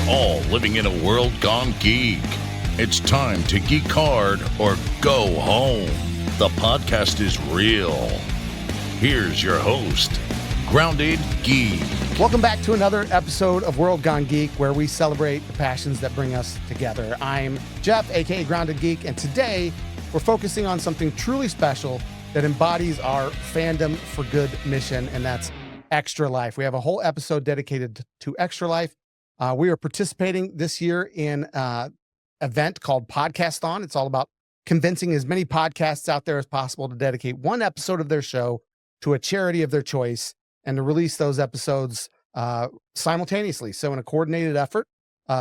all living in a world gone geek. It's time to geek hard or go home. The podcast is real. Here's your host, Grounded Geek. Welcome back to another episode of World Gone Geek, where we celebrate the passions that bring us together. I'm Jeff, aka Grounded Geek, and today we're focusing on something truly special that embodies our fandom for good mission, and that's Extra Life. We have a whole episode dedicated to Extra Life. We are participating this year in an event called PodcastThon. It's all about convincing as many podcasts out there as possible to dedicate one episode of their show to a charity of their choice and to release those episodes simultaneously. So in a coordinated effort,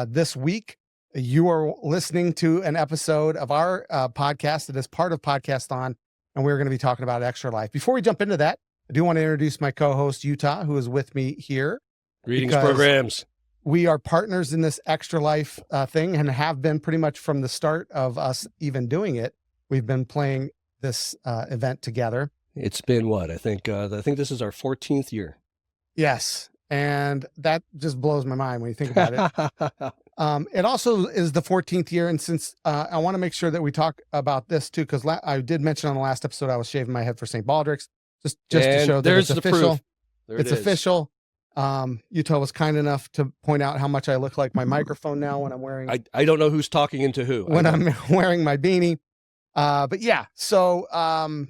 this week, you are listening to an episode of our podcast that is part of PodcastThon, and we're going to be talking about Extra Life. Before we jump into that, I do want to introduce my co-host, Yuta, who is with me here. Greetings, programs. We are partners in this Extra Life thing and have been pretty much from the start of us even doing it. We've been playing this event together. It's been what? I think this is our 14th year. Yes. And that just blows my mind when you think about it. It also is the 14th year. And since I want to make sure that we talk about this too, because I did mention on the last episode, I was shaving my head for St. Baldrick's, just to show that it's official. It's official. Yuta was kind enough to point out how much I look like my microphone now when I'm wearing. I don't know who's talking into who. When I'm wearing my beanie. But yeah, so I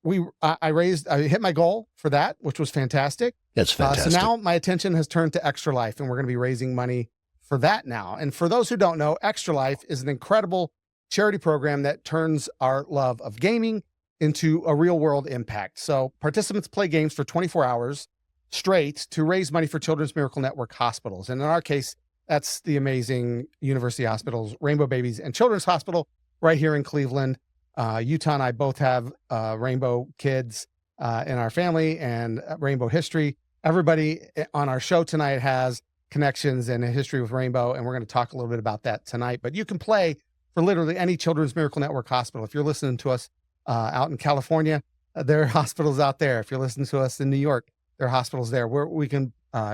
hit my goal for that, which was fantastic. That's fantastic. So now my attention has turned to Extra Life, and we're going to be raising money for that now. And for those who don't know, Extra Life is an incredible charity program that turns our love of gaming into a real world impact. So participants play games for 24 hours straight to raise money for Children's Miracle Network hospitals. And in our case, that's the amazing University Hospitals, Rainbow Babies and Children's Hospital right here in Cleveland. Yuta and I both have Rainbow kids in our family and Rainbow history. Everybody on our show tonight has connections and a history with Rainbow, and we're going to talk a little bit about that tonight. But you can play for literally any Children's Miracle Network hospital. If you're listening to us out in California, there are hospitals out there. If you're listening to us in New York, there are hospitals there where we can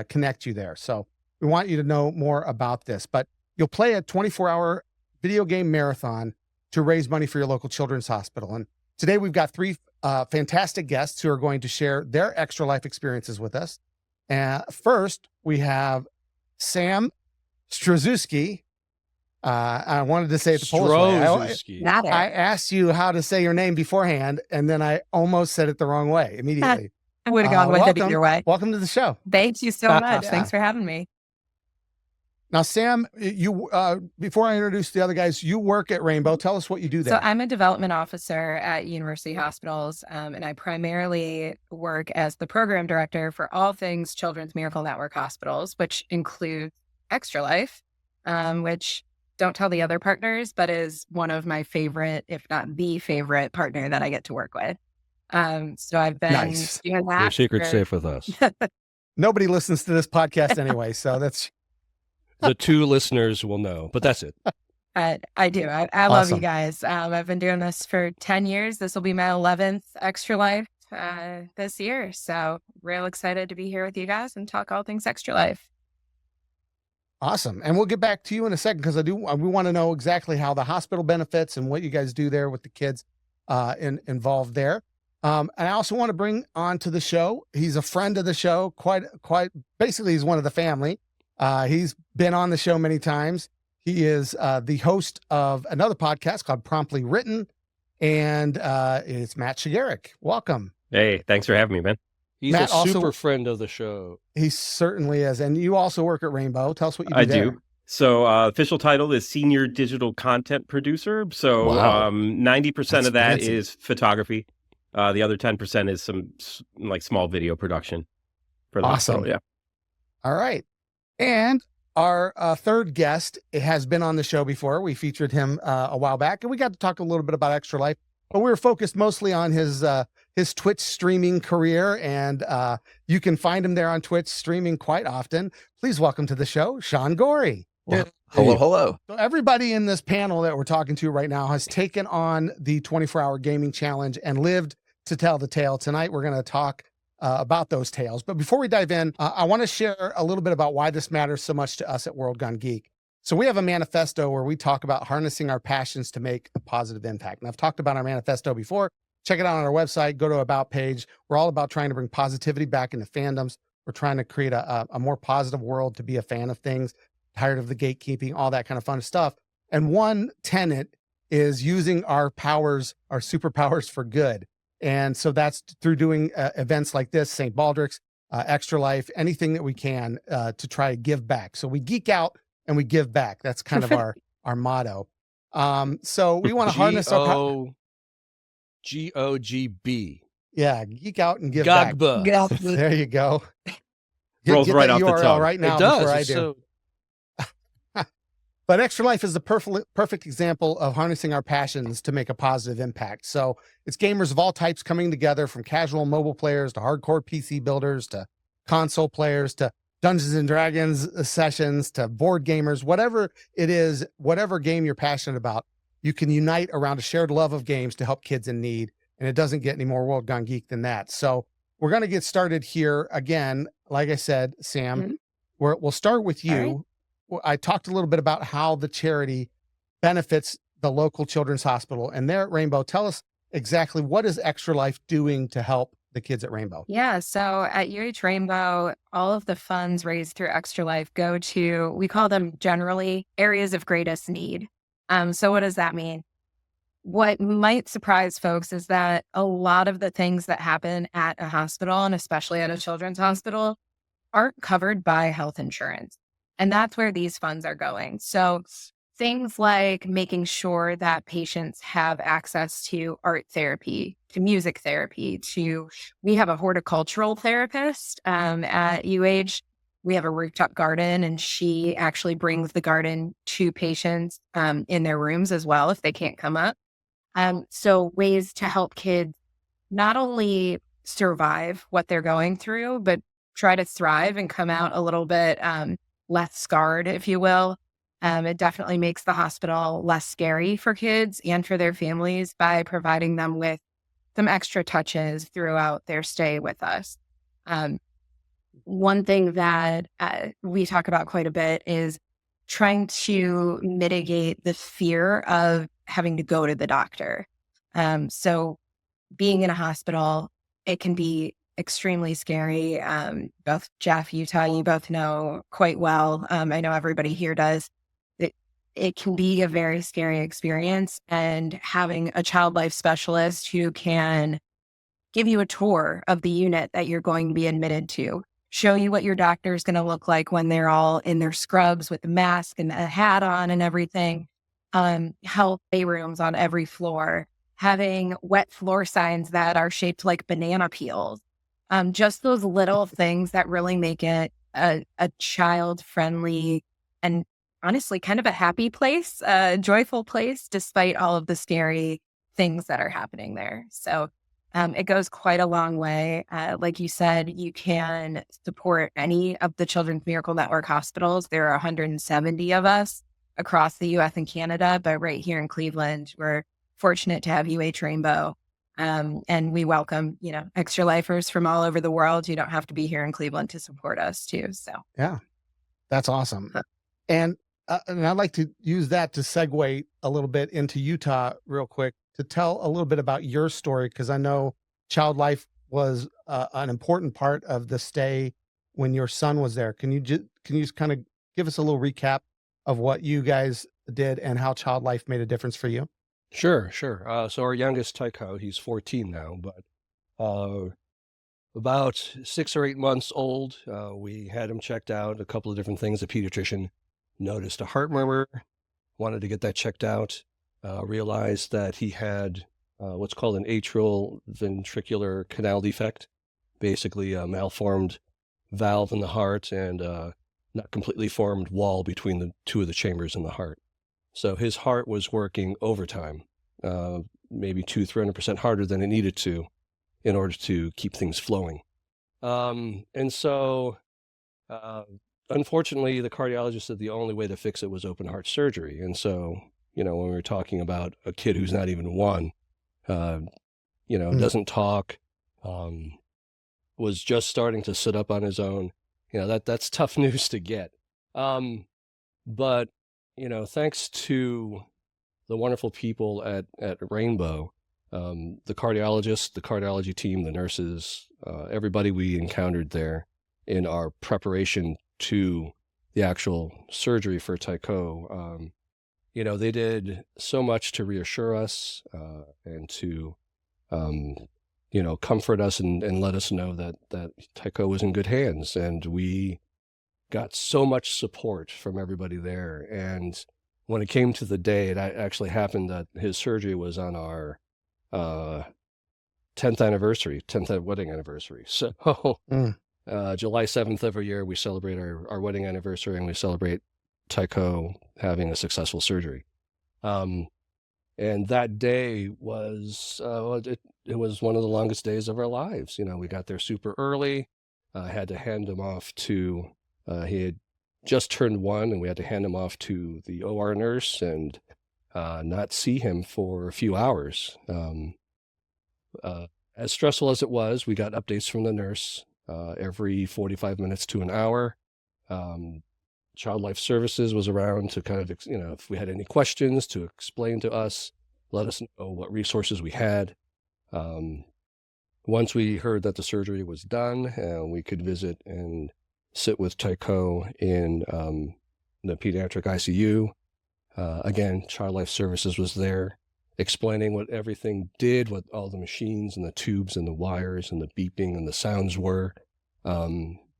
connect you there. So we want you to know more about this. But you'll play a 24-hour video game marathon to raise money for your local children's hospital. And today we've got three fantastic guests who are going to share their Extra Life experiences with us. First, we have Sam Struszewski. I wanted to say it the Polish way. I asked you how to say your name beforehand, and then I almost said it the wrong way immediately. I would have gone with it either way. Welcome to the show. Thank you so much. Thanks for having me. Now, Sam, you before I introduce the other guys, you work at Rainbow. Tell us what you do there. So I'm a development officer at University Hospitals, and I primarily work as the program director for all things Children's Miracle Network hospitals, which includes Extra Life, which don't tell the other partners, but is one of my favorite, if not the favorite partner that I get to work with. So I've been doing that. Your secret's safe with us. Nobody listens to this podcast anyway, so that's... The two listeners will know, but that's it. I do. I love you guys. I've been doing this for 10 years. This will be my 11th Extra Life this year. So real excited to be here with you guys and talk all things Extra Life. Awesome. And we'll get back to you in a second because we want to know exactly how the hospital benefits and what you guys do there with the kids involved there. And I also want to bring on to the show. He's a friend of the show, quite basically he's one of the family. He's been on the show many times. He is the host of another podcast called Promptly Written, and it's Matt Shigerik. Welcome. Hey, thanks for having me, man. He's Matt a super friend of the show. He certainly is. And you also work at Rainbow. Tell us what you do there. I do. So official title is Senior Digital Content Producer. So 90% of that is photography. The other 10% is some like small video production. For the hospital. Yeah. All right. And our third guest has been on the show before. We featured him a while back, and we got to talk a little bit about Extra Life, but we were focused mostly on his Twitch streaming career, and you can find him there on Twitch streaming quite often. Please welcome to the show, Sean Gorey. Well, hello. So everybody in this panel that we're talking to right now has taken on the 24-hour gaming challenge and lived to tell the tale. Tonight, we're going to talk about those tales. But before we dive in, I want to share a little bit about why this matters so much to us at World Gone Geek. So we have a manifesto where we talk about harnessing our passions to make a positive impact. And I've talked about our manifesto before. Check it out on our website. Go to About page. We're all about trying to bring positivity back into fandoms. We're trying to create a more positive world, to be a fan of things, tired of the gatekeeping, all that kind of fun stuff. And one tenet is using our powers, our superpowers for good. And so that's through doing events like this, St. Baldrick's, Extra Life, anything that we can to try to give back. So we geek out and we give back. That's kind of our motto. So we want to harness our GOGB. Yeah, geek out and give back. There you go. Rolls right off URL the tongue. right now It does. before I It's do. so- But Extra Life is the perfect example of harnessing our passions to make a positive impact. So it's gamers of all types coming together, from casual mobile players to hardcore PC builders to console players to Dungeons and Dragons sessions to board gamers, whatever it is, whatever game you're passionate about, you can unite around a shared love of games to help kids in need. And it doesn't get any more World Gone Geek than that. So we're going to get started here again. Like I said, Sam, we'll start with you. All right. I talked a little bit about how the charity benefits the local children's hospital. And there at Rainbow, tell us exactly what is Extra Life doing to help the kids at Rainbow? Yeah, so at Rainbow, all of the funds raised through Extra Life go to, we call them generally areas of greatest need. So what does that mean? What might surprise folks is that a lot of the things that happen at a hospital, and especially at a children's hospital, aren't covered by health insurance. And that's where these funds are going. So things like making sure that patients have access to art therapy, to music therapy, we have a horticultural therapist at UH. We have a rooftop garden, and she actually brings the garden to patients in their rooms as well if they can't come up. So ways to help kids not only survive what they're going through, but try to thrive and come out a little bit less scarred, if you will. It definitely makes the hospital less scary for kids and for their families by providing them with some extra touches throughout their stay with us. One thing that we talk about quite a bit is trying to mitigate the fear of having to go to the doctor. So being in a hospital, it can be extremely scary. Both Jeff, Utah, you both know quite well. I know everybody here does. It can be a very scary experience, and having a child life specialist who can give you a tour of the unit that you're going to be admitted to, show you what your doctor is going to look like when they're all in their scrubs with the mask and a hat on and everything, health day rooms on every floor, having wet floor signs that are shaped like banana peels. Just those little things that really make it a child-friendly and honestly kind of a happy place, a joyful place, despite all of the scary things that are happening there. So it goes quite a long way. Like you said, you can support any of the Children's Miracle Network hospitals. There are 170 of us across the U.S. and Canada, but right here in Cleveland, we're fortunate to have UH Rainbow. And we welcome, extra lifers from all over the world. You don't have to be here in Cleveland to support us too. So yeah, that's awesome. And I'd like to use that to segue a little bit into Utah real quick to tell a little bit about your story, because I know child life was an important part of the stay when your son was there. Can you just kind of give us a little recap of what you guys did and how child life made a difference for you? Sure. So our youngest, Tycho, he's 14 now, but about 6 or 8 months old, we had him checked out, a couple of different things. The pediatrician noticed a heart murmur, wanted to get that checked out, realized that he had what's called an atrial ventricular canal defect, basically a malformed valve in the heart and not completely formed wall between the two of the chambers in the heart. So his heart was working overtime, maybe 200-300% harder than it needed to in order to keep things flowing. And so, unfortunately, the cardiologist said the only way to fix it was open heart surgery. And so, when we were talking about a kid who's not even one, doesn't talk, was just starting to sit up on his own. That's tough news to get. But, thanks to the wonderful people at Rainbow, the cardiologists, the cardiology team, the nurses, everybody we encountered there in our preparation to the actual surgery for Tycho, they did so much to reassure us and to, comfort us and let us know that Tycho was in good hands. And we got so much support from everybody there. And when it came to the day, it actually happened that his surgery was on our 10th wedding anniversary. So July 7th every year, we celebrate our wedding anniversary, and we celebrate Tycho having a successful surgery. And that day was, it was one of the longest days of our lives. We got there super early. I had to hand him off to, he had just turned 1, and we had to hand him off to the OR nurse and not see him for a few hours. As stressful as it was, we got updates from the nurse every 45 minutes to an hour. Child Life Services was around to kind of, if we had any questions, to explain to us, let us know what resources we had. Once we heard that the surgery was done, we could visit and sit with Tycho in the pediatric ICU. Again, Child Life Services was there explaining what everything did, what all the machines and the tubes and the wires and the beeping and the sounds were.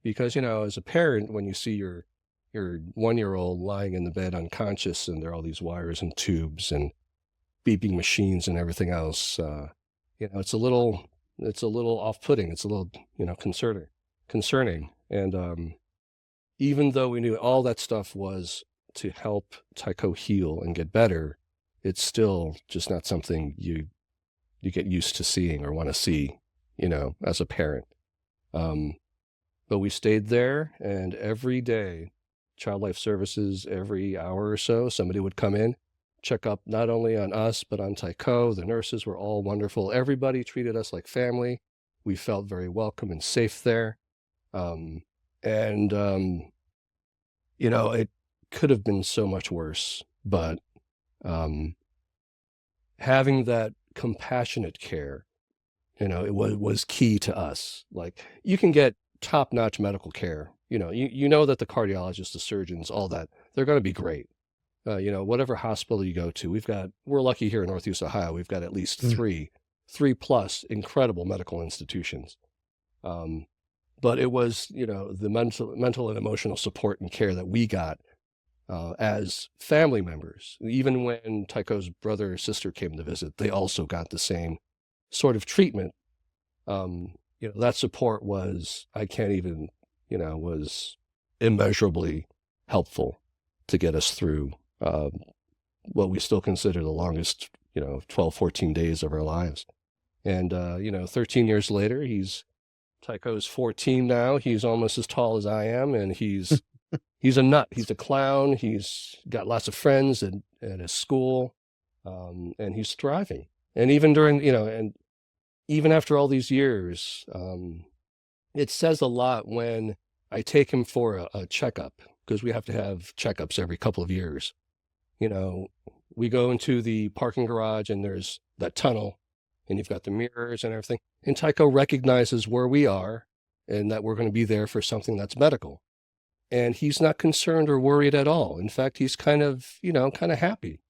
Because, as a parent, when you see your 1-year-old lying in the bed unconscious and there are all these wires and tubes and beeping machines and everything else, it's a little off-putting. It's a little, concerning. And even though we knew all that stuff was to help Tycho heal and get better, it's still just not something you get used to seeing or want to see, as a parent. But we stayed there, and every day, Child Life Services, every hour or so, somebody would come in, check up not only on us, but on Tycho. The nurses were all wonderful. Everybody treated us like family. We felt very welcome and safe there. It could have been so much worse, but having that compassionate care, it was key to us. Like, you can get top-notch medical care. You know that the cardiologists, the surgeons, all that, they're going to be great. Whatever hospital you go to, we're lucky here in Northeast Ohio, we've got at least three plus incredible medical institutions. But it was, the mental and emotional support and care that we got as family members. Even when Tycho's brother or sister came to visit, they also got the same sort of treatment. That support was, was immeasurably helpful to get us through what we still consider the longest, 12, 14 days of our lives. And, 13 years later, Tycho's 14 now. He's almost as tall as I am, and he's a nut. He's a clown. He's got lots of friends at his school, and he's thriving. And even during, and even after all these years, it says a lot when I take him for a checkup, because we have to have checkups every couple of years. We go into the parking garage, and there's that tunnel, and you've got the mirrors and everything. And Tycho recognizes where we are and that we're going to be there for something that's medical. And he's not concerned or worried at all. In fact, he's kind of happy,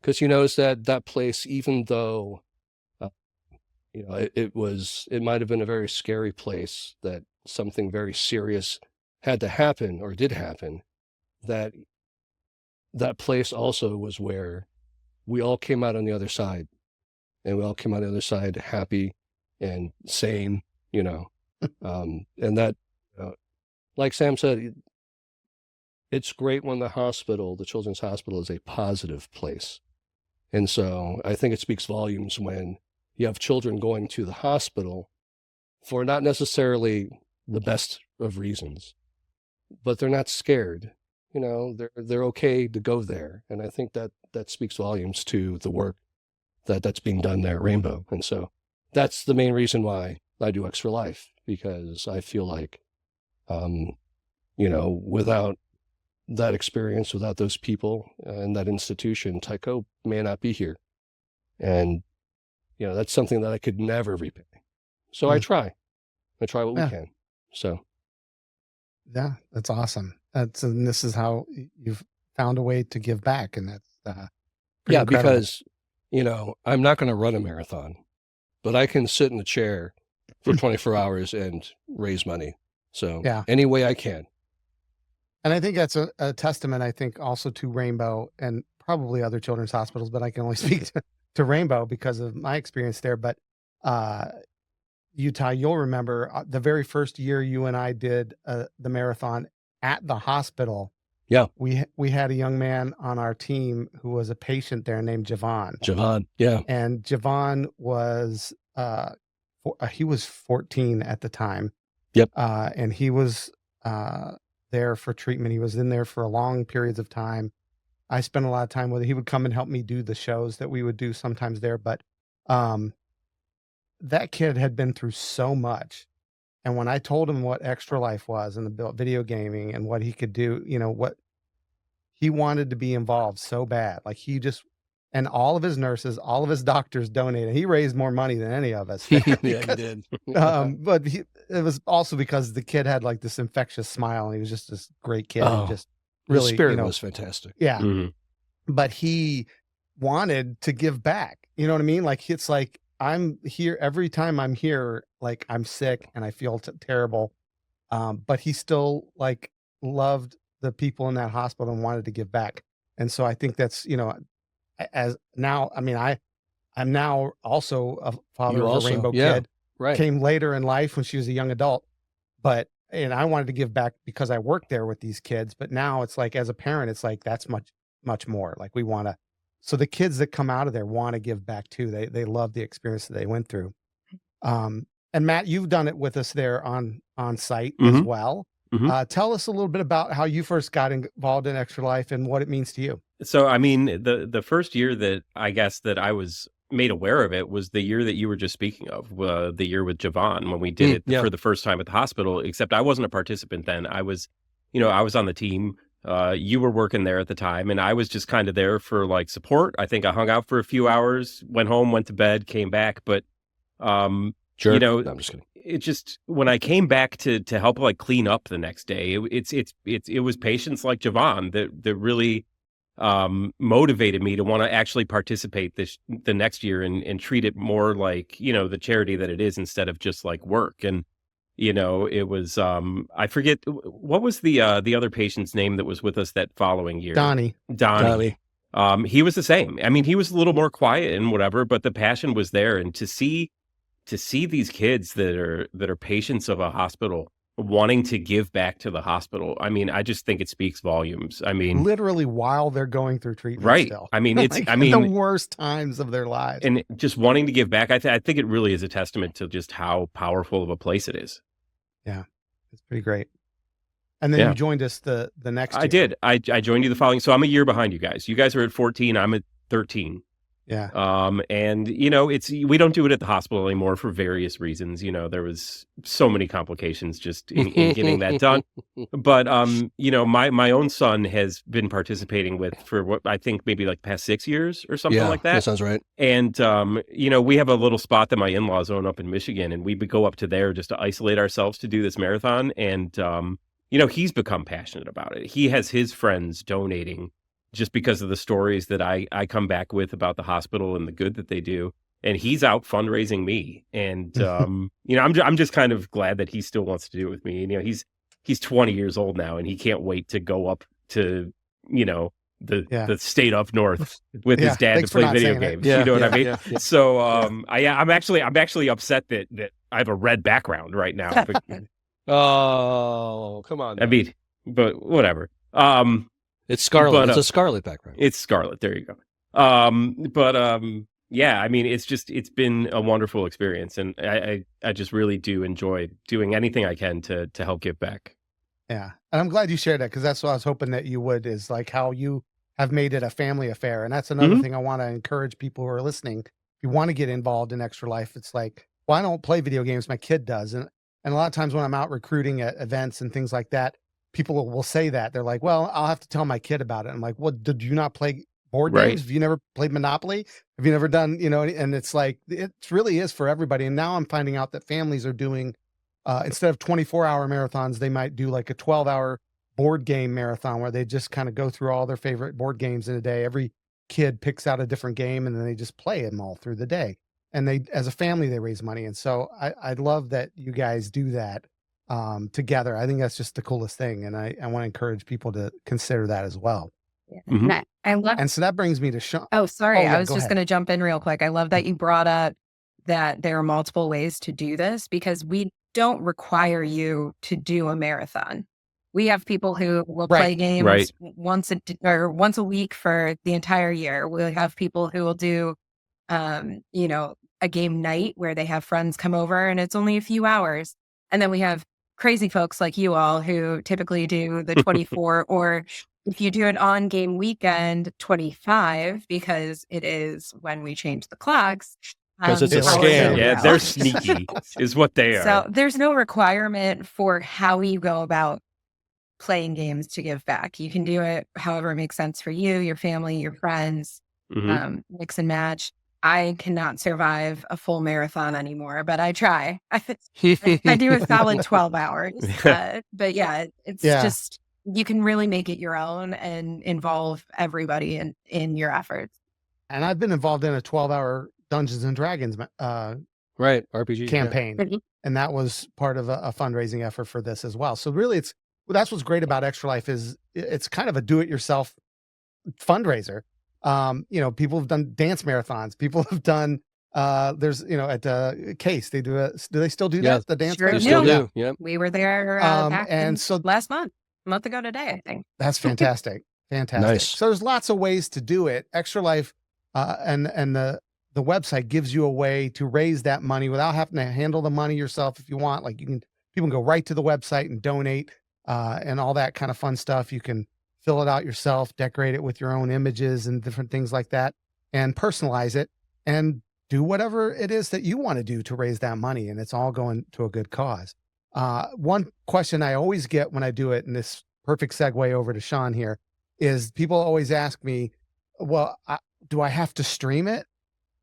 because he knows that place, even though, it might have been a very scary place, that something very serious had to happen or did happen, that place also was where we all came out on the other side. And we all came out on the other side happy and sane, and that, like Sam said, it's great when the children's hospital, is a positive place. And so I think it speaks volumes when you have children going to the hospital for not necessarily the best of reasons, but they're not scared. They're okay to go there. And I think that speaks volumes to the work that's being done there at Rainbow. And so that's the main reason why I do Extra Life, because I feel like, you know, without that experience, without those people and that institution, Tycho may not be here. And, you know, that's something that I could never repay. So I try what we can. So. Yeah, that's awesome. And this is how you've found a way to give back. And that's, yeah, incredible. Because, you know, I'm not going to run a marathon, but I can sit in a chair for 24 hours and raise money. So any way I can. And I think that's a testament, I think, also to Rainbow and probably other children's hospitals, but I can only speak to Rainbow because of my experience there. But Utah, you'll remember the very first year you and I did the marathon at the hospital. Yeah. We had a young man on our team who was a patient there named Javon. Javon, yeah. And Javon was, he was 14 at the time. Yep. And he was there for treatment. He was in there for long periods of time. I spent a lot of time with him. He would come and help me do the shows that we would do sometimes there. But that kid had been through so much. And when I told him what Extra Life was and the video gaming and what he could do, you know, what he wanted to be involved so bad. Like he just, and all of his nurses, all of his doctors donated. He raised more money than any of us. Yeah, he did. But it was also because the kid had like this infectious smile and he was just this great kid. And just really, his spirit, you know, was fantastic. Yeah. Mm-hmm. But he wanted to give back. You know what I mean? Like, it's like, I'm here every time I'm here, like I'm sick and I feel terrible. But he still like loved the people in that hospital and wanted to give back. And so I think that's, you know, as now, I mean, I'm now also a father of a Rainbow kid. Right. Came later in life when she was a young adult, and I wanted to give back because I worked there with these kids. But now it's like, as a parent, it's like, that's much more. Like we want to, so the kids that come out of there want to give back too. They love the experience that they went through. And Matt, you've done it with us there on site as well. Mm-hmm. Tell us a little bit about how you first got involved in Extra Life and what it means to you. So, I mean, the first year that I guess that I was made aware of it was the year that you were just speaking of, the year with Javon, when we did it for the first time at the hospital, except I wasn't a participant then. I was on the team. You were working there at the time, and I was just kind of there for like support. I think I hung out for a few hours, went home, went to bed, came back. But, sure. You know, no, I'm just kidding. It just, when I came back to help like clean up the next day, it was patients like Javon that really motivated me to want to actually participate the next year and treat it more like, you know, the charity that it is instead of just like work. And, you know, it was, I forget, what was the other patient's name that was with us that following year? Donnie. He was the same. I mean, he was a little more quiet and whatever, but the passion was there. And to see these kids that are patients of a hospital wanting to give back to the hospital, I mean, I just think it speaks volumes. I mean, literally while they're going through treatment, right? Still. I mean, it's like the worst times of their lives, and just wanting to give back. I think it really is a testament to just how powerful of a place it is. Yeah, it's pretty great. And then you joined us the next year. I did. I joined you the following. So I'm a year behind you guys. You guys are at 14. I'm at 13. Yeah. And you know, we don't do it at the hospital anymore for various reasons. You know, there was so many complications just in getting that done. But, you know, my own son has been participating for what I think maybe like past 6 years or something like that. That sounds right. And, you know, we have a little spot that my in-laws own up in Michigan, and we would go up to there just to isolate ourselves to do this marathon. And, you know, he's become passionate about it. He has his friends donating just because of the stories that I come back with about the hospital and the good that they do. And he's out fundraising me. And, you know, I'm just kind of glad that he still wants to do it with me. And, you know, he's 20 years old now, and he can't wait to go up to, you know, the state up north with his dad to play video games. You know what I mean? Yeah. So, I'm actually upset that I have a red background right now. Oh, come on. I mean, but whatever. It's scarlet. It's a scarlet background. It's scarlet. There you go. Yeah, I mean, it's been a wonderful experience, and I just really do enjoy doing anything I can to help give back. Yeah. And I'm glad you shared that, because that's what I was hoping that you would, is like how you have made it a family affair. And that's another thing I want to encourage people who are listening. If you want to get involved in Extra Life, it's like, well, I don't play video games. My kid does. And And a lot of times when I'm out recruiting at events and things like that, people will say that. They're like, well, I'll have to tell my kid about it. I'm like, well, did you not play board games? Have you never played Monopoly? Have you never done, and it's like, it really is for everybody. And now I'm finding out that families are doing, instead of 24-hour marathons, they might do like a 12-hour board game marathon where they just kind of go through all their favorite board games in a day. Every kid picks out a different game and then they just play them all through the day. And they, as a family, they raise money. And so I love that you guys do that together. I think that's just the coolest thing. And I want to encourage people to consider that as well. Yeah. Mm-hmm. I love. And so that brings me to Sean. Oh, sorry. I was just going to jump in real quick. I love that you brought up that there are multiple ways to do this, because we don't require you to do a marathon. We have people who will play games once a week for the entire year. We'll have people who will do, a game night where they have friends come over and it's only a few hours. And then we have crazy folks like you all who typically do the 24 or if you do it on game weekend, 25, because it is when we change the clocks. Because it's a scam. Yeah, they're sneaky is what they are. So there's no requirement for how you go about playing games to give back. You can do it however it makes sense for you, your family, your friends, mix and match. I cannot survive a full marathon anymore, but I try. I do a solid 12 hours. But yeah, it's just, you can really make it your own and involve everybody in your efforts. And I've been involved in a 12-hour Dungeons and Dragons RPG campaign. Yeah. And that was part of a fundraising effort for this as well. So really that's what's great about Extra Life is it's kind of a do-it-yourself fundraiser. People have done dance marathons. People have done, there's, at Case, they do they still do that? The dance marathon? Still do. Yep. We were there last month, a month ago today, I think. That's fantastic. Fantastic. Nice. So there's lots of ways to do it. Extra Life, and the website gives you a way to raise that money without having to handle the money yourself if you want. Like people can go right to the website and donate, and all that kind of fun stuff. You can fill it out yourself, decorate it with your own images and different things like that, and personalize it and do whatever it is that you want to do to raise that money. And it's all going to a good cause. One question I always get when I do it, and this perfect segue over to Sean here, is people always ask me, well, do I have to stream it?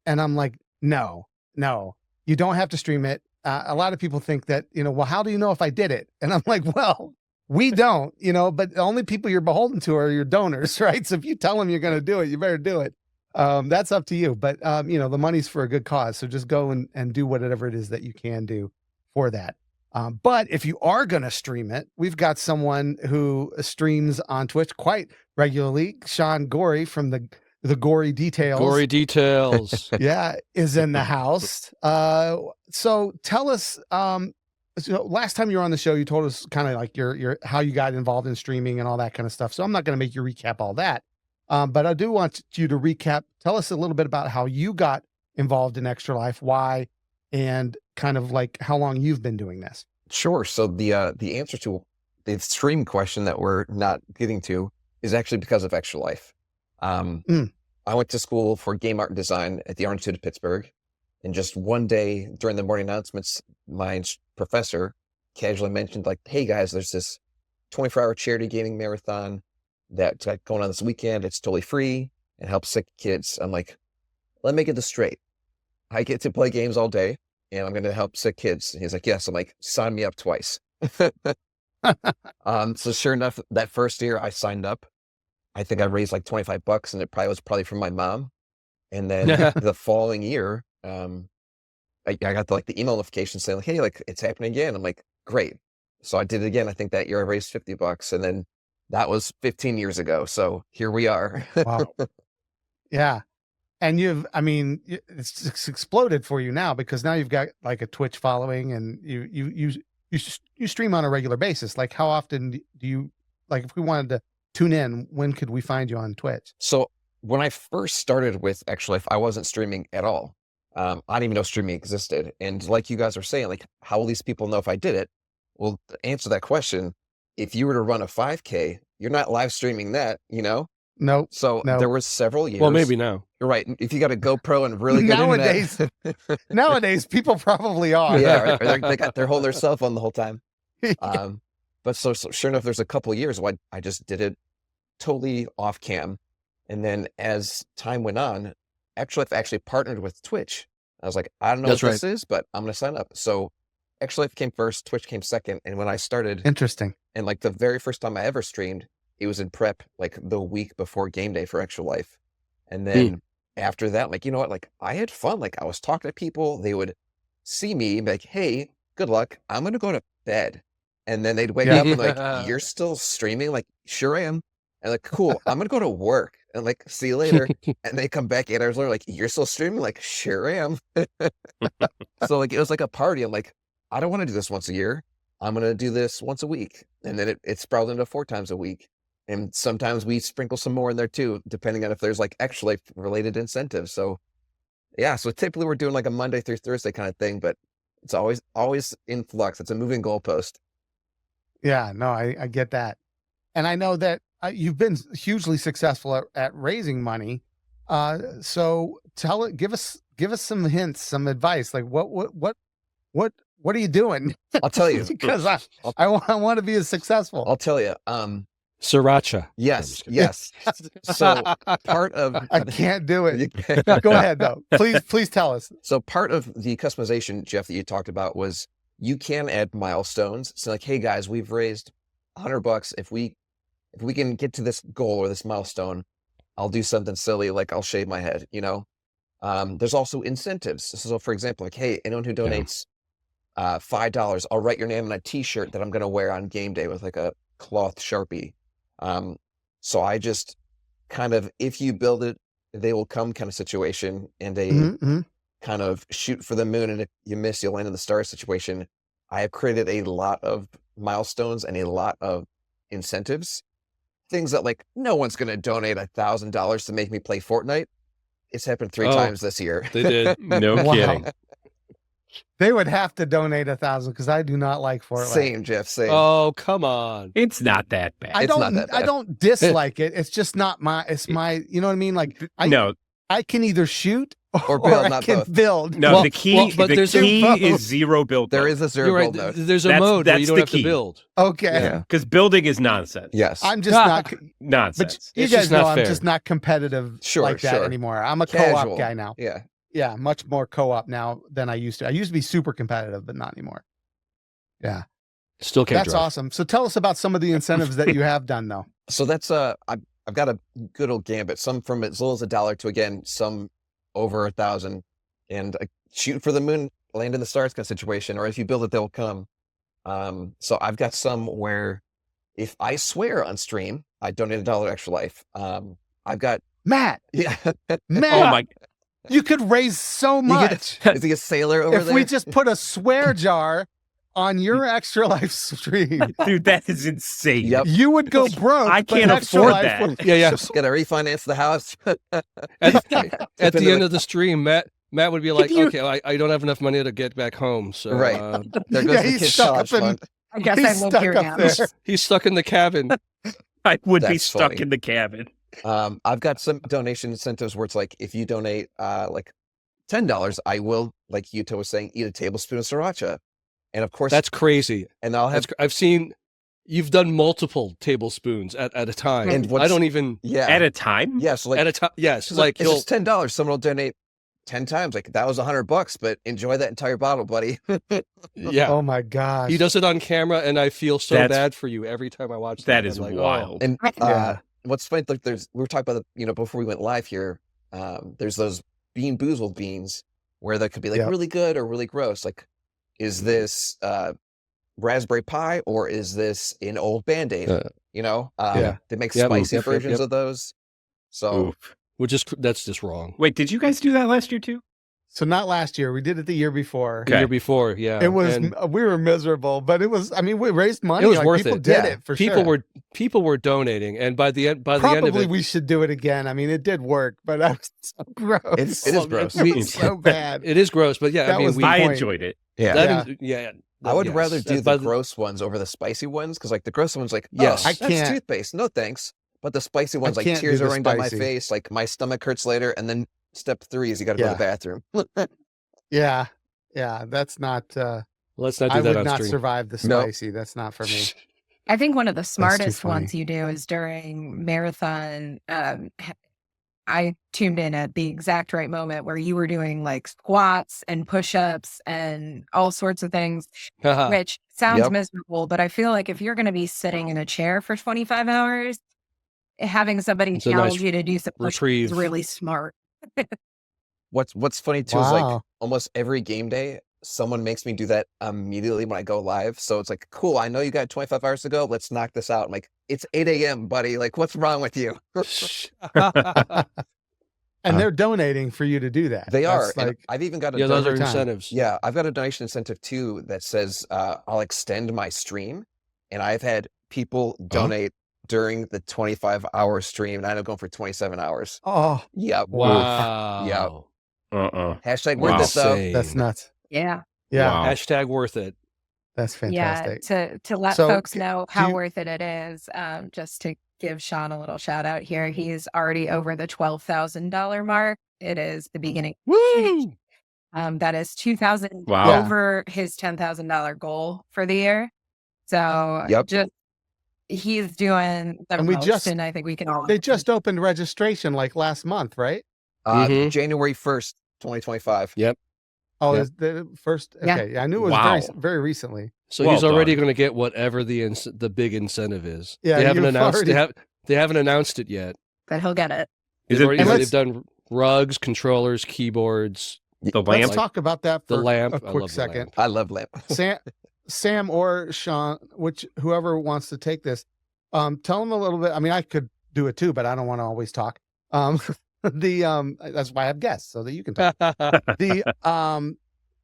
And I'm like, no, you don't have to stream it. A lot of people think that, well, how do you know if I did it? And I'm like, well, we don't, but the only people you're beholden to are your donors, right? So if you tell them you're going to do it, you better do it. That's up to you. But, the money's for a good cause. So just go and do whatever it is that you can do for that. But if you are going to stream it, we've got someone who streams on Twitch quite regularly. Sean Gorey from the Gory Details. Gory Details. Yeah, is in the house. So tell us, last time you were on the show, you told us kind of like your how you got involved in streaming and all that kind of stuff. So I'm not going to make you recap all that. But I do want you to recap. Tell us a little bit about how you got involved in Extra Life, why, and kind of like how long you've been doing this. Sure. So the answer to the stream question that we're not getting to is actually because of Extra Life. I went to school for game art and design at the andYuta of Pittsburgh. And just one day during the morning announcements, my professor casually mentioned like, hey guys, there's this 24-hour charity gaming marathon that's going on this weekend. It's totally free and helps sick kids. I'm like, let me get this straight. I get to play games all day and I'm going to help sick kids. And he's like, yes. I'm like, sign me up twice. So sure enough, that first year I signed up. I think I raised like $25 and it was probably from my mom. And then the following year, I got the email notification saying like, hey, like it's happening again. I'm like, great. So I did it again. I think that year I raised $50 and then that was 15 years ago. So here we are. Wow. Yeah. And it's exploded for you now because now you've got like a Twitch following and you stream on a regular basis. Like how often do you, like if we wanted to tune in, when could we find you on Twitch? So when I first started with Extra Life, I wasn't streaming at all. I didn't even know streaming existed. And like you guys are saying, like, how will these people know if I did it? Well, to answer that question, if you were to run a 5K, you're not live streaming that, Nope. So No. there were several years. Well, maybe now. You're right. If you got a GoPro and really good Nowadays, people probably are. Yeah, they're holding their cell phone the whole time. But so sure enough, there's a couple years where I just did it totally off cam, and then as time went on, Extra-Life actually partnered with Twitch. I was like, I don't know what this is, but I'm going to sign up. So Extra-Life came first, Twitch came second, and when I started, Interesting. and like the very first time I ever streamed, it was in prep like the week before game day for Extra-Life, and then after that, like, you know what, like I had fun. Like I was talking to people, they would see me and be like, hey, good luck, I'm going to go to bed. And then they'd wake up and like, you're still streaming? Like, sure I am. And like, cool, I'm going to go to work and like, see you later. And they come back 8 hours later, like, you're still streaming? Like, sure I am. So like, it was like a party. I'm like, I don't want to do this once a year. I'm going to do this once a week. And then it sprawled into 4 times a week. And sometimes we sprinkle some more in there too, depending on if there's like Extra-Life related incentives. So yeah, so typically we're doing like a Monday through Thursday kind of thing, but it's always in flux. It's a moving goalpost. Yeah, no, I get that. And I know that you've been hugely successful at raising money. So give us some hints, some advice. Like what are you doing? I'll tell you. Because I want to be as successful. I'll tell you. Sriracha. Yes. So part of I can't do it. Go ahead though. Please tell us. So part of the customization, Jeff, that you talked about was you can add milestones. So like, hey guys, we've raised $100. If we can get to this goal or this milestone, I'll do something silly, like I'll shave my head, you know? There's also incentives. So for example, like, hey, anyone who donates $5, I'll write your name on a t-shirt that I'm going to wear on game day with like a cloth Sharpie. So I just kind of, if you build it, they will come kind of situation, and a kind of shoot for the moon, and if you miss, you'll land in the stars situation. I have created a lot of milestones and a lot of incentives, things that like no one's going to donate $1,000 to make me play Fortnite. It's happened 3 times this year. They did. No kidding. They would have to donate 1,000 because I do not like Fortnite. Same, Jeff. Same. Oh, come on. It's not that bad. I don't dislike it. It's just not my. It's my. You know what I mean? Like I can either shoot or build, I can build. No, well, the key is 0 build. There is a 0 build mode. There's a mode where you don't have to build. Okay. Because building is nonsense. Yes. I'm just not nonsense. But you guys know I'm just not competitive like that anymore. I'm a co-op guy now. Yeah. Yeah, much more co-op now than I used to. I used to be super competitive, but not anymore. Yeah. Still can't That's drive. awesome. So tell us about some of the incentives that you have done though. So that's I've got a good old gambit. Some from as little as $1 to again some over 1,000, and shoot for the moon, land in the stars kind of situation. Or if you build it, they'll come. So I've got some where if I swear on stream, I donate $1 Extra-Life. I've got Matt. Yeah, Matt. Oh my! You could raise so much. Is he a sailor over there? If we just put a swear jar on your Extra-Life stream, Dude, that is insane. Yep. you would go broke. I can't afford that. Yeah. Gotta refinance the house. At the end of the stream, Matt would be like, okay, I don't have enough money to get back home. So right. There goes the kid's college fund. I guess I live here now. He's stuck in the cabin. I would be That's stuck funny. in the cabin. I've got some donation incentives where it's like, if you donate like $10, I will, like Yuta was saying, eat a tablespoon of sriracha. And of course, That's crazy. and I'll have, I've seen you've done multiple tablespoons at a time. And I don't even At a time? yeah. So like, at a time. Yes, so like it's just $10. Someone will donate 10 times. Like that was $100, but enjoy that entire bottle, buddy. yeah. Oh my gosh. He does it on camera, and I feel so That's- bad for you every time I watch That I'm is like, wild. And Yeah. what's funny, like we were talking about before we went live here, there's those Bean Boozled beans where that could be like Yep. really good or really gross. Like, is this raspberry pie or is this an old Band-Aid? Yeah. They make Yep. spicy Yep. versions Yep. of those. So Oof. that's just wrong. Wait, did you guys do that last year too? So not last year. We did it the year before. The year before, yeah. It was And we were miserable, but it was. I mean, we raised money. it was like, worth people it. did Yeah. it for people sure. people were donating, and by the end of Probably it, we should do it again. I mean, it did work, but that was so gross. it is gross. It was so bad. it is gross. But yeah, That I mean, was the I point. enjoyed it. Yeah. I would yes. rather do By the gross ones over the spicy ones, because like the gross ones, like, Yes. oh, I that's can't. toothpaste. No thanks. But the spicy ones, like can't tears do are the running down my spicy. face, like my stomach hurts later, and then step 3 is you got to go to the bathroom. Yeah. That's not. Let's not do I that would on not stream. survive the Nope. spicy. That's not for me. I think one of the too smartest funny. ones you do is during marathon. I tuned in at the exact right moment where you were doing like squats and push-ups and all sorts of things, which sounds Yep. miserable, but I feel like if you're going to be sitting in a chair for 25 hours, having somebody It's a challenge nice you to do some push-ups reprieve. is really smart. What's funny too is like Wow. almost every game day, someone makes me do that immediately when I go live. So it's like, cool, I know you got 25 hours to go. Let's knock this out. I'm like, it's 8 a.m., buddy. Like, what's wrong with you? And they're donating for you to do that. They are. That's And like, I've even got a Yeah, those are every time. incentives. Yeah, I've got a donation incentive too that says I'll extend my stream, and I've had people donate during the 25-hour stream, and I end up going for 27 hours. oh, Yeah. Wow. Hashtag Wow. worth it though. Insane. that's nuts. Yeah. Yeah. Wow. Hashtag worth it. That's fantastic. Yeah. To let So, folks know how you- worth it is, just to give Sean a little shout out here. He's already over the $12,000 mark. It is the beginning. Woo! That is $2,000 Wow. over his $10,000 goal for the year. So Yep. just he's doing the And we most, just- and I think we can all. They just opened registration like last month, right? Mhm. January 1st, 2025. Oh, Yep. is the first? Yeah. Okay, I knew it was Wow. very recently. So Well he's already done. going to get whatever the big incentive is. Yeah, they haven't you've announced. already- They haven't announced it yet. But he'll get it. Is They've, it already, And they've let's- done rugs, controllers, keyboards, the Let's lamp? talk about that the for lamp. a I quick love the second. lamp. I love lamp. Sam or Sean, whoever wants to take this, tell them a little bit. I mean, I could do it too, but I don't want to always talk. That's why I have guests so that you can talk.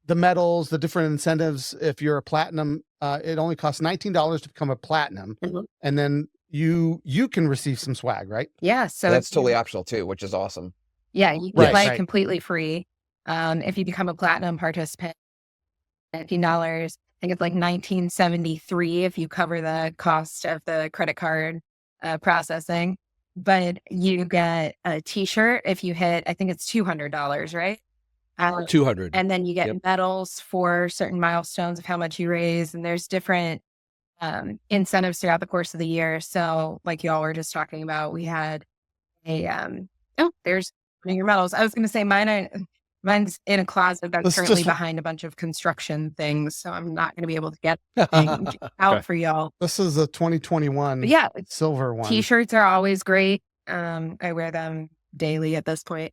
The medals, the different incentives. If you're a platinum, it only costs $19 to become a platinum, Mhm. and then you can receive some swag, right? Yeah. So That's if you- totally optional too, which is awesome. Yeah, you can Right, play right. completely free. If you become a platinum participant, $19. I think it's like $19.73 if you cover the cost of the credit card processing. But you get a T-shirt if you hit. I think it's $200, right? 200. And then you get Yep. medals for certain milestones of how much you raise, and there's different incentives throughout the course of the year. So, like y'all were just talking about, we had a there's one of your medals. I was going to say mine's in a closet that's Let's currently just- behind a bunch of construction things, so I'm not going to be able to get things out Okay. for y'all. This is a 2021 But yeah, silver one. T-shirts are always great. I wear them daily at this point.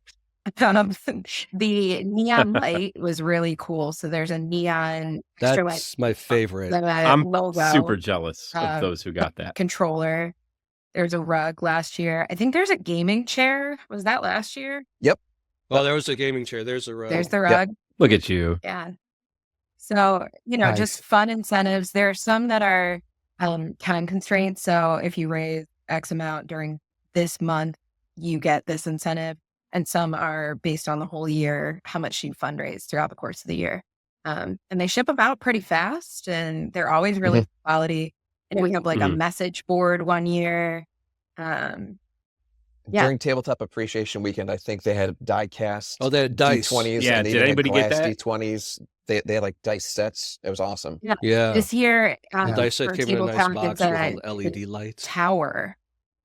The neon light was really cool. So there's a neon extra light That's my favorite. I'm logo super jealous of uh, those who got that. controller. There's a rug last year. I think there's a gaming chair. Was that last year? Oh, there was a gaming chair. There's a rug. There's the rug. Look at you. Yeah. So, Nice. just fun incentives. There are some that are time constraints. So if you raise X amount during this month, you get this incentive. And some are based on the whole year, how much you fundraise throughout the course of the year. And they ship them out pretty fast, and they're always really good quality. And we have like a Mhm. message board one year. Yeah. During Tabletop Appreciation Weekend, I think they had die cast. Oh, they had dice. D20s. Yeah, and they did even had anybody get glass that? D20s. They had like dice sets. It was awesome. Yeah. This year, The dice set for came in a nice tabletop, box it's with LED lights. tower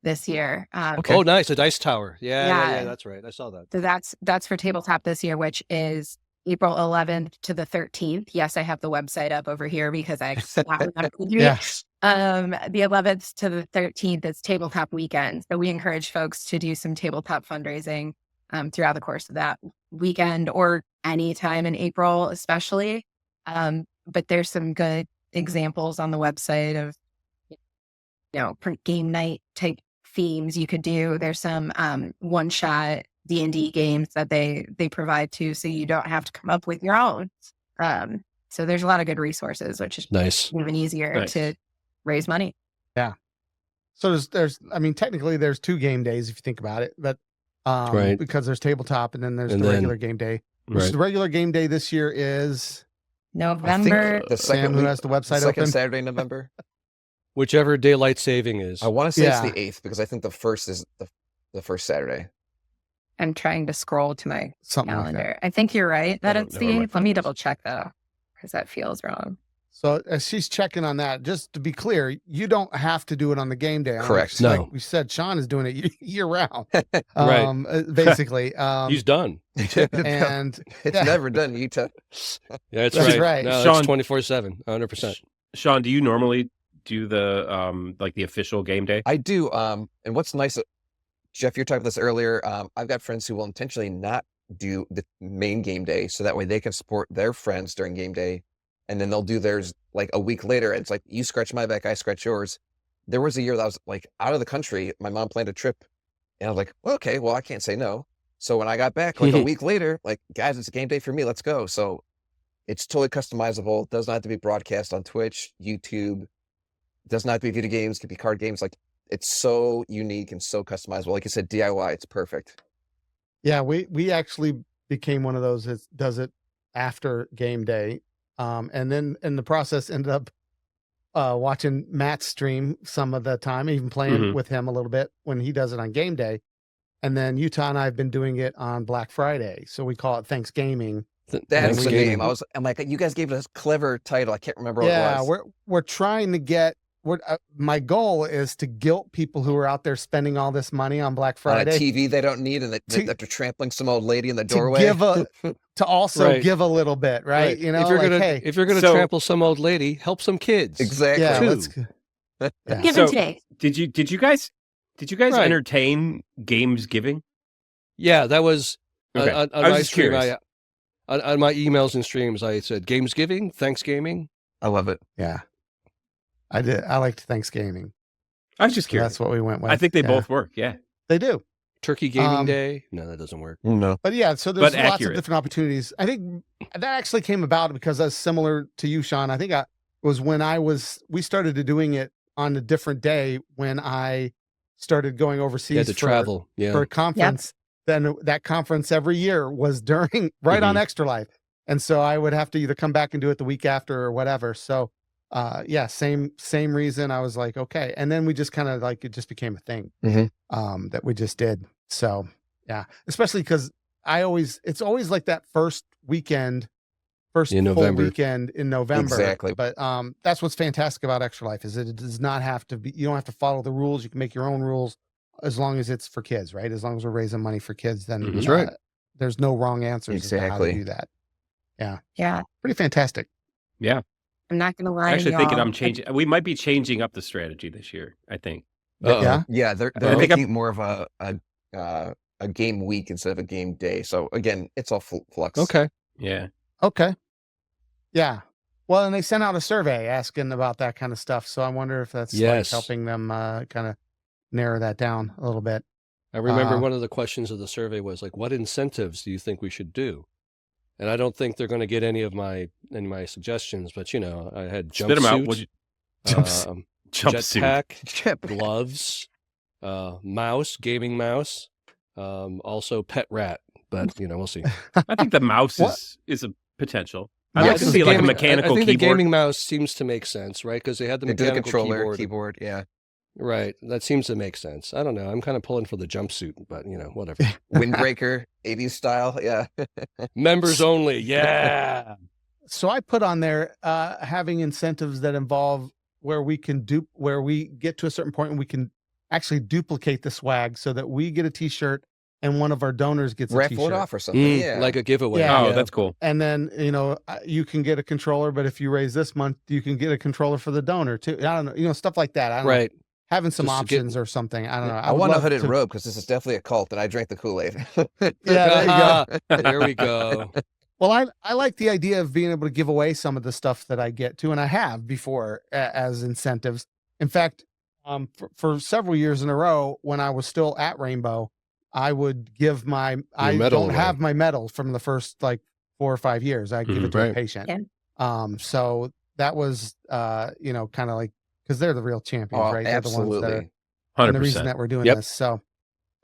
this year. Okay. Oh, nice. A dice tower. Yeah, Yeah. that's right. I saw that. So that's for tabletop this year, which is April 11th to the 13th. Yes, I have the website up over here because I cannot remember. Yeah. The 11th to the 13th is tabletop weekend. So we encourage folks to do some tabletop fundraising throughout the course of that weekend or any time in April, especially. But there's some good examples on the website of, game night type themes you could do. There's some one-shot D&D games that they provide too, so you don't have to come up with your own. So there's a lot of good resources, which is Nice. even easier Nice. to raise money. So I mean, technically there's 2 game days if you think about it, but Right. because there's tabletop and then there's And the then- regular game day. Which Right. the regular game day this year is I think November. the Sam, second who week, has the website second open. Saturday in November. Whichever daylight saving is. I want to say it's Yeah. the 8th because I think the 1st is the first Saturday. I'm trying to scroll to my Something like that. calendar. I think you're right that don't it's know the where my 8th. Let me phone is. double check though, because that feels wrong. So as she's checking on that, just to be clear, you don't have to do it on the game day. Correct. Like No. we said, Sean is doing it year round. Right. Basically. He's done. And It's yeah. never done, Yuta. Yeah, that's That's right. right. No, Sean- it's 24/7, 100%. Sean, do you normally do the like the official game day? I do. And what's nice, Jeff, you're talking about this earlier. I've got friends who will intentionally not do the main game day, so that way they can support their friends during game day, and then they'll do theirs like a week later. It's like you scratch my back, I scratch yours. There was a year that I was like out of the country. My mom planned a trip, and I was like, well, okay, well, I can't say no. So when I got back like a week later, like, guys, it's game day for me. Let's go. So it's totally customizable. It does not have to be broadcast on Twitch, YouTube. It does not have to be video games. It could be card games. Like, it's so unique and so customizable. Like I said, DIY, it's perfect. Yeah, we actually became one of those that does it after game day. And then in the process ended up watching Matt stream some of the time, even playing with him a little bit when he does it on game day. And then Utah and I have been doing it on Black Friday. So we call it Thanksgiving. That's Thanks, the Gabe. game. I'm like, you guys gave it a clever title. I can't remember what Yeah, it was. we're trying to get my goal is to guilt people who are out there spending all this money on Black On a Friday TV they don't need, and To- they're trampling some old lady in the to doorway. give to also Right. give a little bit, right? You know, if you're like, gonna hey, if you're gonna So- trample some old lady, help some kids. Exactly. yeah, Two. let's yeah. Give So- it today. Did you guys Right. entertain games giving? Yeah, that was Okay. on I was my just stream. curious. On my emails and streams, I said Gamesgiving, Thanksgiving. I love it. Yeah. I did. I liked Thanksgiving. I was just So curious. that's what we went with. I think they Yeah. both work. Yeah. They do. Turkey Gaming Um, Day. No, that doesn't work. No. But yeah, so there's But lots accurate. of different opportunities. I think that actually came about because I was similar to you, Sean. I think it was when we started to doing it on a different day when I started going overseas You had to for travel. Yeah. a conference. Then that conference every year was during right on Extra Life. And so I would have to either come back and do it the week after or whatever. So yeah, same reason. I was like, okay. And then we just kind of like, it just became a thing that we just did. So yeah, especially because it's always like that first weekend, first In full November. weekend in November. Exactly. But that's what's fantastic about Extra Life is that it does not have to be, you don't have to follow the rules. You can make your own rules as long as it's for kids, right? As long as we're raising money for kids, then That's right. there's no wrong answers as to how Exactly. to do that. Yeah. Pretty fantastic. Yeah. I'm not going to lie. I'm actually thinking y'all. I'm changing. We might be changing up the strategy this year. I think. Uh-oh. Yeah. Yeah, they're I think making it more of a game week instead of a game day. So again, it's all flux. Okay. Yeah. Okay. Yeah. Well, and they sent out a survey asking about that kind of stuff. So I wonder if that's like Yes. helping them kind of narrow that down a little bit. I remember Uh, one of the questions of the survey was like, "What incentives do you think we should do?" And I don't think they're going to get any of my suggestions, but I had Spit them out. jumpsuit, Would you, jetpack, Chip. gloves, mouse, gaming mouse, also pet rat. But we'll see. I think the mouse What? is a potential. Yeah, I'd like I to think see the like a gaming- mechanical I think the keyboard. gaming mouse seems to make sense, right? Because they had the They do the mechanical controller, keyboard. yeah. Right. That seems to make sense. I don't know. I'm kind of pulling for the jumpsuit, but whatever. Windbreaker, 80s style. Yeah. Members only. Yeah. So I put on there having incentives that involve where we get to a certain point and we can actually duplicate the swag so that we get a t-shirt and one of our donors gets a Raffle t-shirt. it off or something. Yeah. Like a giveaway. Yeah. Oh, that's cool. And then, you can get a controller, but if you raise this month, you can get a controller for the donor too. I don't know, stuff like that. I don't know. Right. Having some Just to get- options or something. I don't know. I would want a love hooded to- robe because this is definitely a cult and I drank the Kool-Aid. Yeah, there you go. There we go. Well, I like the idea of being able to give away some of the stuff that I get to, and I have before as incentives. In fact, for several years in a row, when I was still at Rainbow, I would give I medal don't away. have my medal from the first like 4 or 5 years. I give it to a Right. patient. Yeah. So that was, kind of like, because they're the real champions, Oh, right? They're the ones that absolutely. are, and the 100%. reason that we're doing Yep. this. So,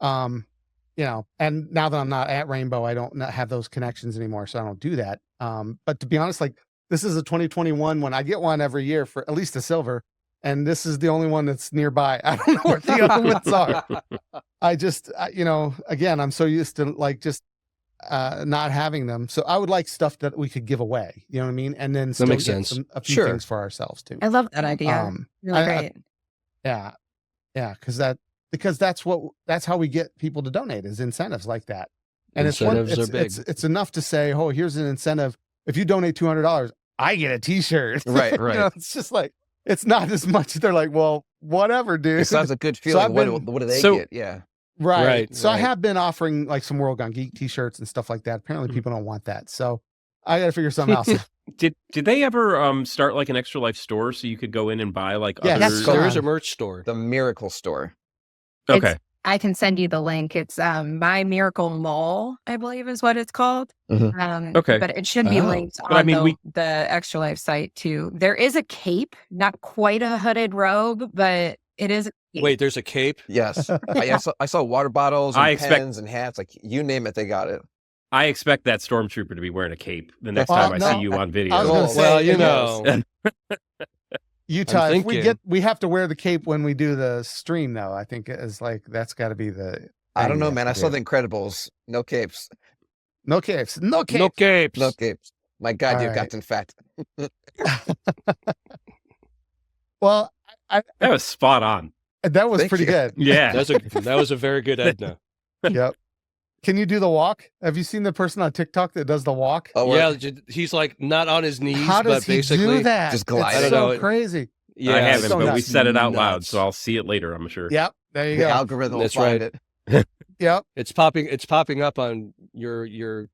and now that I'm not at Rainbow, I don't have those connections anymore. So I don't do that. But to be honest, like this is a 2021 one. I get one every year for at least a silver. and this is the only one that's nearby. I don't know where the other ones are. Again, I'm so used to like just not having them. So I would like stuff that we could give away. You know what I mean? And then still makes get sense. a few things for ourselves too. I love that idea. Really great. Yeah, because that's how we get people to donate is incentives like that. And Incentives are big. It's enough to say, oh, here's an incentive. If you donate $200, I get a T-shirt. Right. You know, it's just like it's not as much. They're like, well, whatever, dude. It sounds a good feeling. What do they get? Yeah. Right. So I have been offering like some World Gone Geek T-shirts and stuff like that. Apparently, people don't want that. So I got to figure something else out. Did they ever start like an Extra Life store so you could go in and buy like Yeah, other? There is a merch store. The Miracle Store. Okay. I can send you the link. It's My Miracle Mole, I believe is what it's called. Okay. But it should be linked on the Extra Life site too. There is a cape, not quite a hooded robe, but it is. Wait, there's a cape? Yes. I saw water bottles and pens and hats. Like you name it, they got it. I expect that stormtrooper to be wearing a cape the next time I see you on video. I was gonna say, well, you know. Utah, if we have to wear the cape when we do the stream, though. I think it's like that's got to be the. I don't know, man. I saw the Incredibles. No capes. No capes. No capes. No capes. No capes. My God, you got in fact. Well, that was spot on. That was pretty good. Yeah, that was a very good Edna. Yep. Can you do the walk? Have you seen the person on TikTok that does the walk? Oh, yeah. He's like not on his knees, How does but basically he do that? Just glide. It's I don't know. Crazy. Yeah, I haven't, so but we nuts. said it out loud, so I'll see it later. I'm sure. Yep. There you The go. algorithm will That's find right. it. Yep. It's popping up on your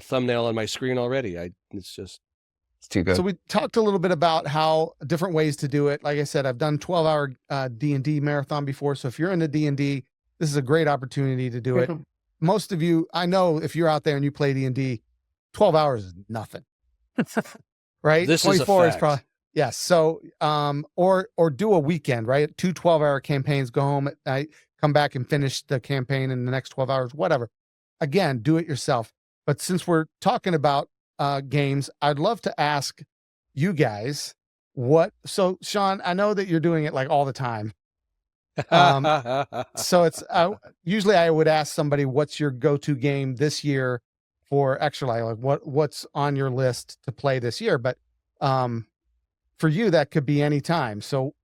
thumbnail on my screen already. It's too good. So we talked a little bit about how different ways to do it. Like I said, I've done 12-hour D&D marathon before. So if you're into D&D, this is a great opportunity to do it. Most of you, I know if you're out there and you play D&D, 12 hours is nothing. Right? This 24 is a is fact. probably, yes. So, or do a weekend, right? 2 12-hour campaigns, go home at night, come back and finish the campaign in the next 12 hours, whatever. Again, do it yourself. But since we're talking about games, I'd love to ask you guys so Sean, I know that you're doing it like all the time. So it's usually I would ask somebody, what's your go-to game this year for Extra Life? Like what's on your list to play this year? But for you, that could be any time. So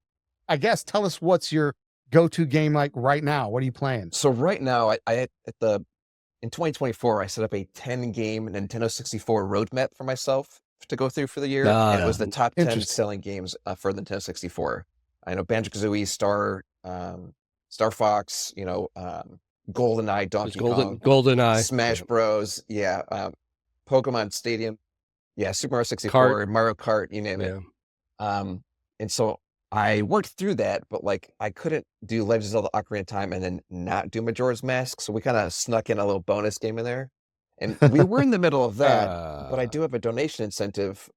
I guess tell us what's your go-to game like right now. What are you playing? So right now, in 2024, I set up a 10-game Nintendo 64 roadmap for myself to go through for the year. And it was the top 10 selling games for the Nintendo 64. I know Banjo-Kazooie, Star Fox, GoldenEye, Donkey Kong, GoldenEye, Smash Bros, Pokemon Stadium, Super Mario 64, Mario Kart, you name it. And so I worked through that, but like I couldn't do Legend of Zelda Ocarina of Time and then not do Majora's Mask, so we kind of snuck in a little bonus game in there. And we were in the middle of that, but I do have a donation incentive,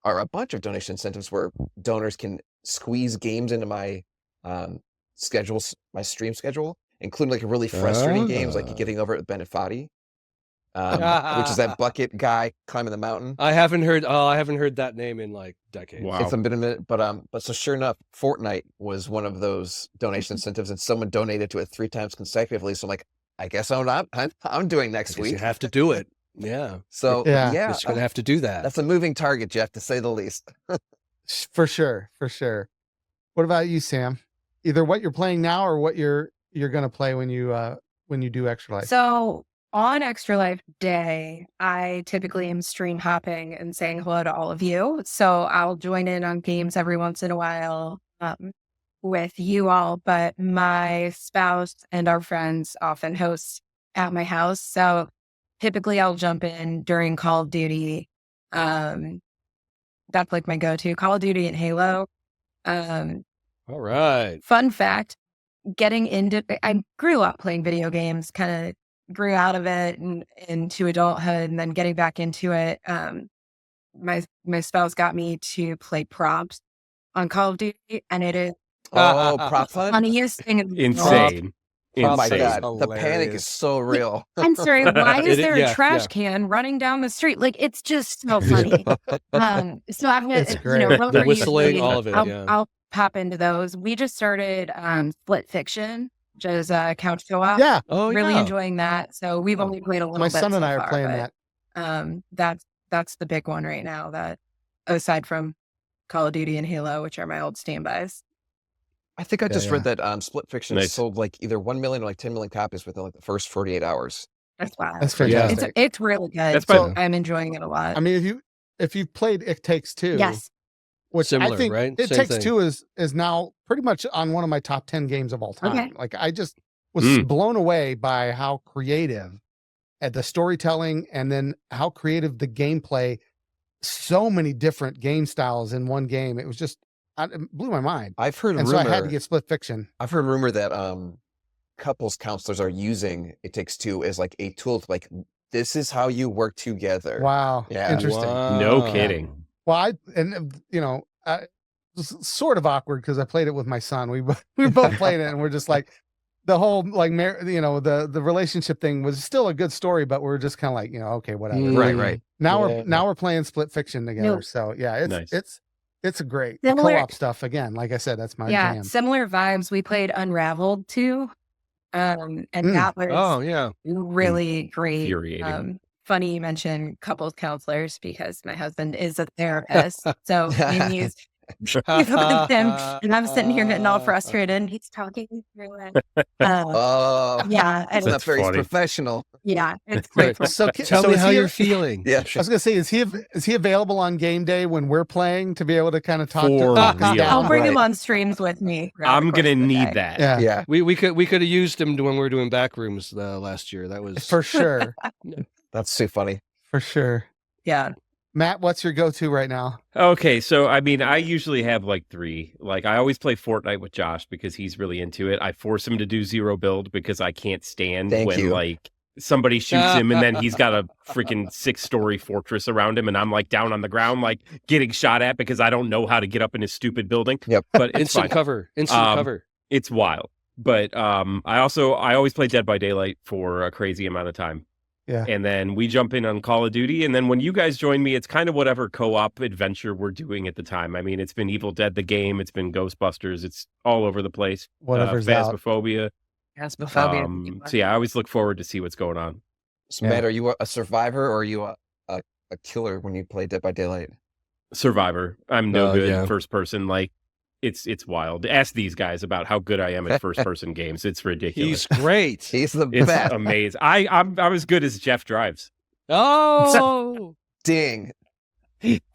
or a bunch of donation incentives where donors can squeeze games into my schedules, my stream schedule, including like really frustrating games like Getting Over It with Ben Foddy, which is that bucket guy climbing the mountain. I haven't heard that name in like decades. Wow. It's been a minute, but so sure enough, Fortnite was one of those donation incentives, and someone donated to it 3 times consecutively. So I'm like, I guess I'm doing next week. You have to do it. Yeah. So yeah, you're just gonna have to do that. That's a moving target, Jeff, to say the least. For sure. What about you, Sam? Either what you're playing now or what you're gonna play when you do Extra Life. So on Extra Life Day, I typically am stream hopping and saying hello to all of you. So I'll join in on games every once in a while with you all, but my spouse and our friends often host at my house. So typically I'll jump in during Call of Duty. That's like my go-to, Call of Duty and Halo. All right. Fun fact, I grew up playing video games, kind of grew out of it and into adulthood, and then getting back into it. My spouse got me to play props on Call of Duty, and it is prop the hunt? funniest thing in the world. Insane. Oh my Insane. God, the panic is so real. I'm sorry, why is there a Yeah, trash can running down the street? Like, it's just so funny. So I'm It's gonna, great. whatever The you whistling, need, all of it, yeah. I'll pop into those. We just started Split Fiction, which is couch co-op. Yeah. Oh, Really yeah. enjoying that. So we've only played a little My bit son and so I are far, playing but, that. That's the big one right now, that aside from Call of Duty and Halo, which are my old standbys. I think I just read that Split Fiction Nice. sold like either 1 million or like 10 million copies within like the first 48 hours. That's wild. That's fantastic. It's really good. That's So I'm enjoying it a lot. I mean, if you've played It Takes Two, Yes. which Similar, I think right? It Same Takes thing. Two is now pretty much on one of my top 10 games of all time. Okay. Like I just was blown away by how creative at the storytelling and then how creative the gameplay. So many different game styles in one game. It was just, it blew my mind. I've heard And rumor. so I had to get Split Fiction. I've heard rumor that couples counselors are using It Takes Two as like a tool to like, this is how you work together. Wow. Yeah. Interesting. No kidding. Well, it's sort of awkward because I played it with my son. We were both playing it and we're just like, the whole the relationship thing was still a good story, but we're just kind of like, okay, whatever. Right. Now Yeah. we're playing Split Fiction together. No. So yeah, Nice. it's a great Similar- co-op stuff. Again, like I said, that's my jam. Similar vibes. We played Unraveled too. And that was Oh, yeah. really great. Infuriating. Funny you mention couples counselors because my husband is a therapist. So when he's with him and I'm sitting here getting all frustrated and he's talking me through it. Oh, Yeah. it's And not very funny. professional. yeah, it's great. So Tell so me is how he- you're feeling. Yeah. I was gonna say, is he available on game day when we're playing to be able to kind of talk For us real. down? I'll bring Right. him on streams with me. throughout I'm the course gonna of the need day. that. Yeah, Yeah. We could have used him when we were doing back rooms last year. That was for sure, That's so funny. for sure. Yeah. Matt, what's your go-to right now? Okay, so I mean, I usually have like 3. Like I always play Fortnite with Josh because he's really into it. I force him to do 0 build because I can't stand Thank when you. like somebody shoots him and then he's got a freaking 6-story fortress around him and I'm like down on the ground like getting shot at because I don't know how to get up in his stupid building. Yep. But it's instant fine. cover. Cover. It's wild. But I always play Dead by Daylight for a crazy amount of time. Yeah. And then we jump in on Call of Duty. And then when you guys join me, it's kind of whatever co-op adventure we're doing at the time. I mean, it's been Evil Dead, the game. It's been Ghostbusters. It's all over the place. Whatever's out. Phasmophobia. Phasmophobia. So yeah, I always look forward to see what's going on. So Yeah. Matt, are you a survivor or are you a killer when you play Dead by Daylight? Survivor. I'm no good yeah. first person. Like it's wild. Ask these guys about how good I am at first person games. It's ridiculous. He's great. He's the It's best. amazing. I'm as good as Jeff drives. Oh, Ding.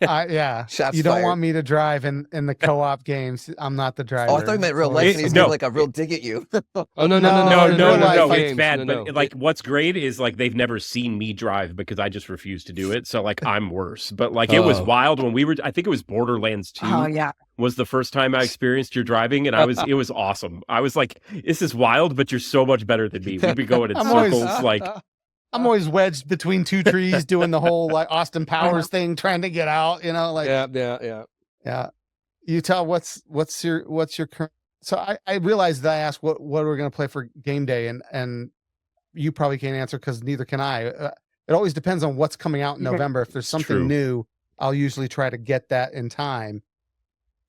Yeah. Shots You don't fired. want me to drive in the co-op games. I'm not the driver. Oh, I thought you meant real So life. it's- And he's no. doing like a real dig at you. oh no, No, in real life, No, like- it's bad. No, But like, what's great is like they've never seen me drive because I just refuse to do it. So like, I'm worse. But like, it was Oh. wild when we were. I think it was Borderlands 2 Oh yeah. was the first time I experienced your driving, and it was awesome. I was like, this is wild, but you're so much better than me. We'd be going in I'm always- circles. Like, I'm always wedged between 2 trees doing the whole like Austin Powers thing, trying to get out, like, yeah. Utah, what's your current? So I realized that I asked what we're going to play for game day, and you probably can't answer because neither can I. It always depends on what's coming out in Yeah. November. If there's something True. new, I'll usually try to get that in time.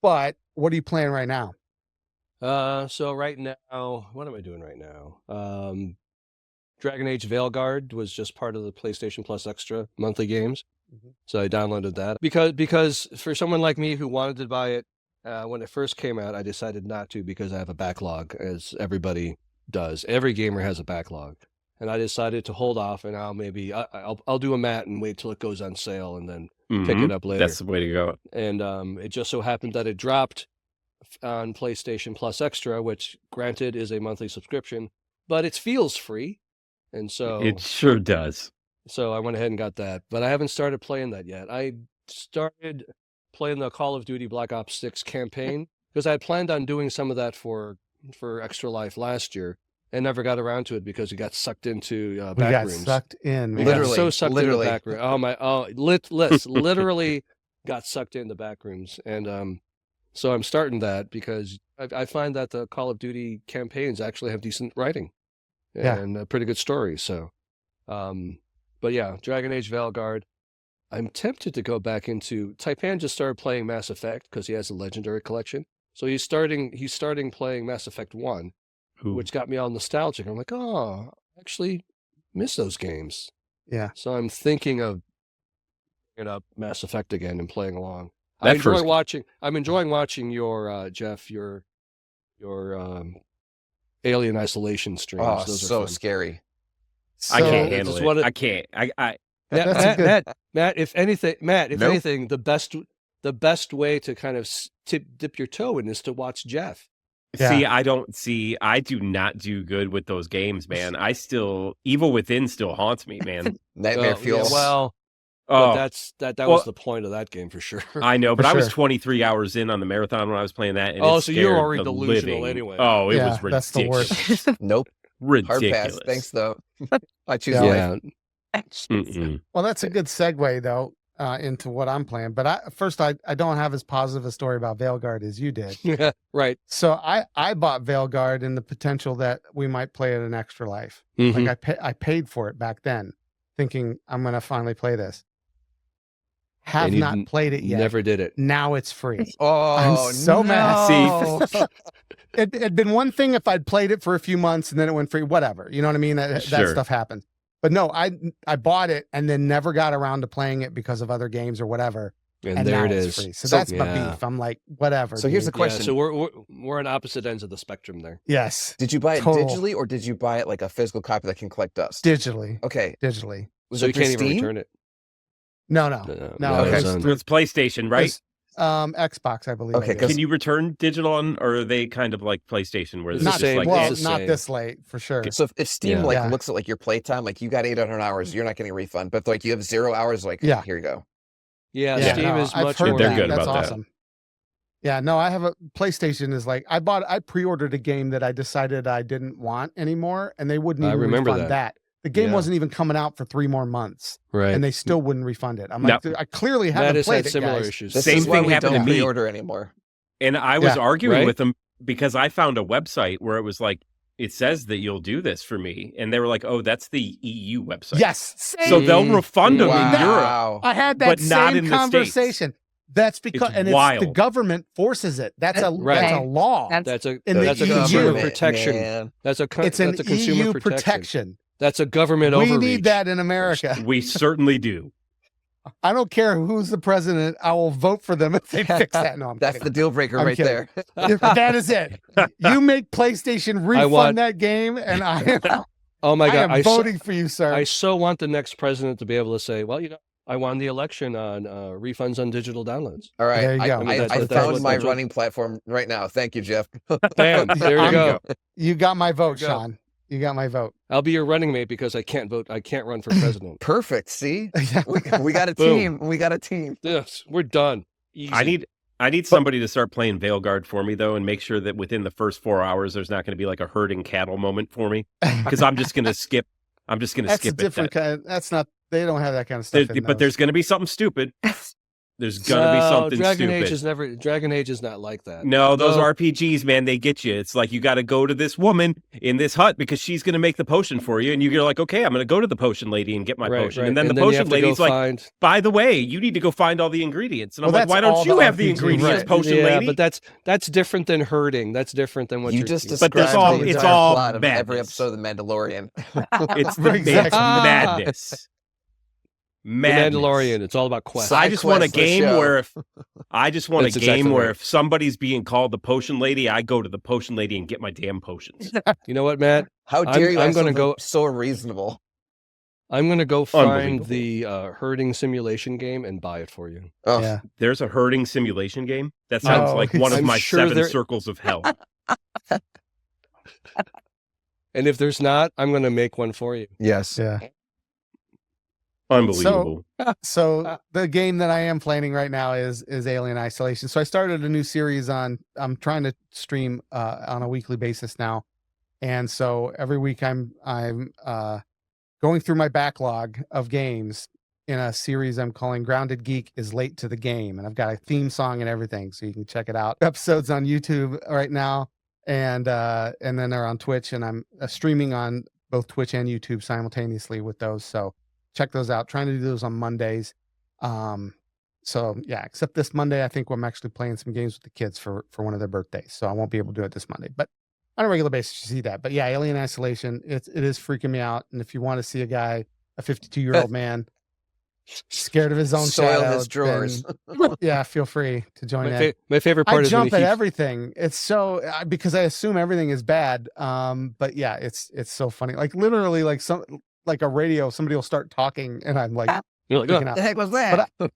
But what are you playing right now? So right now, what am I doing right now? Dragon Age Veilguard was just part of the PlayStation Plus Extra monthly games. Mhm. So I downloaded that because for someone like me who wanted to buy it when it first came out, I decided not to because I have a backlog, as everybody does. Every gamer has a backlog, and I decided to hold off. And I'll do a Matt and wait till it goes on sale and then pick mhm, it up later. that's the way to go. And it just so happened that it dropped on PlayStation Plus Extra, which granted is a monthly subscription, but it feels free. And so It sure does. so I went ahead and got that, but I haven't started playing that yet. I started playing the Call of Duty Black Ops 6 campaign because I had planned on doing some of that for Extra Life last year and never got around to it because we got sucked into We back got rooms. sucked in. We man. got Literally, so sucked literally. into the back room. Literally got sucked into back rooms. And so I'm starting that because I find that the Call of Duty campaigns actually have decent writing Yeah. and a pretty good story. So, but yeah, Dragon Age Veilguard. I'm tempted to go back into Taipan just started playing Mass Effect because he has a Legendary collection. So he's starting playing Mass Effect 1, which got me all nostalgic. I'm like, oh, I actually miss those games. Yeah. So I'm thinking of picking up Mass Effect again and playing along. I'm enjoying watching your Jeff, your Alien Isolation streams. Oh, Those so are fun. scary. I can't That's handle just it. I can't. Matt, if anything, the best way to kind of dip your toe in is to watch Jeff. Yeah. I do not do good with those games, man. Evil Within still haunts me, man. Nightmare Fuel. But that was the point of that game for sure. I know, but I was 23 hours in on the marathon when I was playing that. And so you're already delusional anyway. Oh, it was ridiculous. That's the worst. Nope. Ridiculous. Hard pass. Thanks, though. I choose life. Well, that's a good segue, though, into what I'm playing. But I don't have as positive a story about Veilguard as you did. Yeah, right. So I bought Veilguard in the potential that we might play it in Extra Life. Mm-hmm. Like I paid for it back then, thinking I'm going to finally play this. Have not played it yet. Never did it. Now it's free. Oh, I'm so mad. See, It'd been one thing if I'd played it for a few months and then it went free. Whatever, you know what I mean? That stuff happens. But no, I bought it and then never got around to playing it because of other games or whatever. And there it is. Free. So that's my beef. I'm like, whatever. So here's the question. So we're on opposite ends of the spectrum there. Yes. Did you buy it digitally or did you buy it like a physical copy that can collect dust? Digitally. Okay. Digitally. So you can't even return it. No. Okay. It's PlayStation, right? Xbox, I believe. Okay. Can you return digital or are they kind of like PlayStation where it's not just like not this late for sure. So if Steam looks at like your playtime, like you got 800 hours, you're not getting a refund. But like you have 0 hours, like here you go. Yeah, Steam is much more. They're good That's about awesome. Yeah, no, I have a PlayStation is like I pre-ordered a game that I decided I didn't want anymore, and they wouldn't even refund that. The game wasn't even coming out for 3 more months, right? And they still wouldn't refund it. I'm like, I clearly haven't played it, similar guys. issues. This Same is why thing we happened don't to me. Pre-order anymore. And I was arguing with them because I found a website where it was like, it says that you'll do this for me. And they were like, oh, that's the EU website. Yes. Same. So they'll refund them in Europe. I had that but not in same conversation. That's because it's wild. the government forces it. That's a law. That's a EU. consumer protection. Man. That's a consumer EU protection. That's a government overreach. We need that in America. We certainly do. I don't care who's the president. I will vote for them if they fix that. No, That's the deal breaker right there. That is it. You make PlayStation refund that game, and I am. Oh my God! I'm voting for you, sir. I so want the next president to be able to say, "Well, I won the election on refunds on digital downloads." All right, there you go. I found my running platform right now. Thank you, Jeff. Bam! There you go. You got my vote, Sean. You got my vote. I'll be your running mate because I can't vote. I can't run for president. Perfect. See, we got a team. We got a team. Yes, we're done. Easy. I need somebody to start playing Veilguard for me though, and make sure that within the first 4 hours, there's not going to be like a herding cattle moment for me because I'm just going to skip. I'm just going to skip it. That's a different kind. That's not. They don't have that kind of stuff. But there's going to be something stupid. There's gonna be something stupid. Dragon Age is not like that. No, those RPGs, man, they get you. It's like you got to go to this woman in this hut because she's gonna make the potion for you, and you're like, okay, I'm gonna go to the potion lady and get my potion, and then the potion lady's like, by the way, you need to go find all the ingredients, and I'm like, why don't you have the ingredients, potion lady? But that's different than herding. That's different than what you just described. But it's all plot of every episode of The Mandalorian. It's madness. Madness. The Mandalorian. It's all about quests. I just want a game where if somebody's being called the potion lady, I go to the potion lady and get my damn potions. You know what, Matt? How dare you? I'm going to go so reasonable. I'm going to go find the herding simulation game and buy it for you. Oh, yeah. There's a herding simulation game? That sounds like one of my 7 circles of hell. And if there's not, I'm going to make one for you. Yes. Yeah. Unbelievable. So the game that I am playing right now is Alien Isolation. So I started a new series I'm trying to stream on a weekly basis now. And so every week I'm going through my backlog of games in a series I'm calling Grounded Geek is Late to the Game. And I've got a theme song and everything, so you can check it out. Episodes on YouTube right now. And then they're on Twitch, and I'm streaming on both Twitch and YouTube simultaneously with those. So check those out. Trying to do those on Mondays. So yeah, except this Monday, I think I'm actually playing some games with the kids for one of their birthdays. So I won't be able to do it this Monday, but on a regular basis, you see that. But yeah, Alien Isolation, it is freaking me out. And if you want to see a 52-year-old man scared of his own soil shadow, his drawers. then, yeah, feel free to join that. My favorite part I is jump at everything. It's so because I assume everything is bad. But yeah, it's so funny. Like literally, like a radio, somebody will start talking, and I'm like, you're like, what the heck was that? But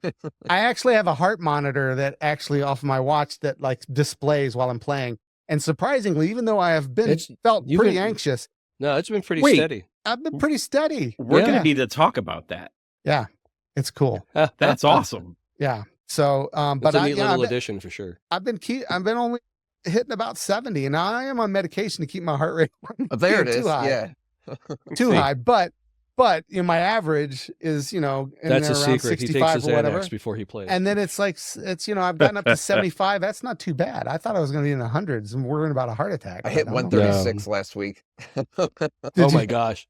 I actually have a heart monitor that actually off my watch that like displays while I'm playing. And surprisingly, even though I have felt pretty anxious. No, it's been pretty steady. I've been pretty steady. We're going to need to talk about that. Yeah, it's cool. That's awesome. Yeah. So, but it's a neat little addition for sure. I've been only hitting about 70, and now I am on medication to keep my heart rate. There it is. High. Yeah, too high. But my average is in that's there a around secret. He 65 takes his or whatever Xanax before he plays, and then it's like I've gotten up to 75. That's not too bad. I thought I was going to be in the hundreds and worrying about a heart attack. I hit 136 last week. Oh my gosh!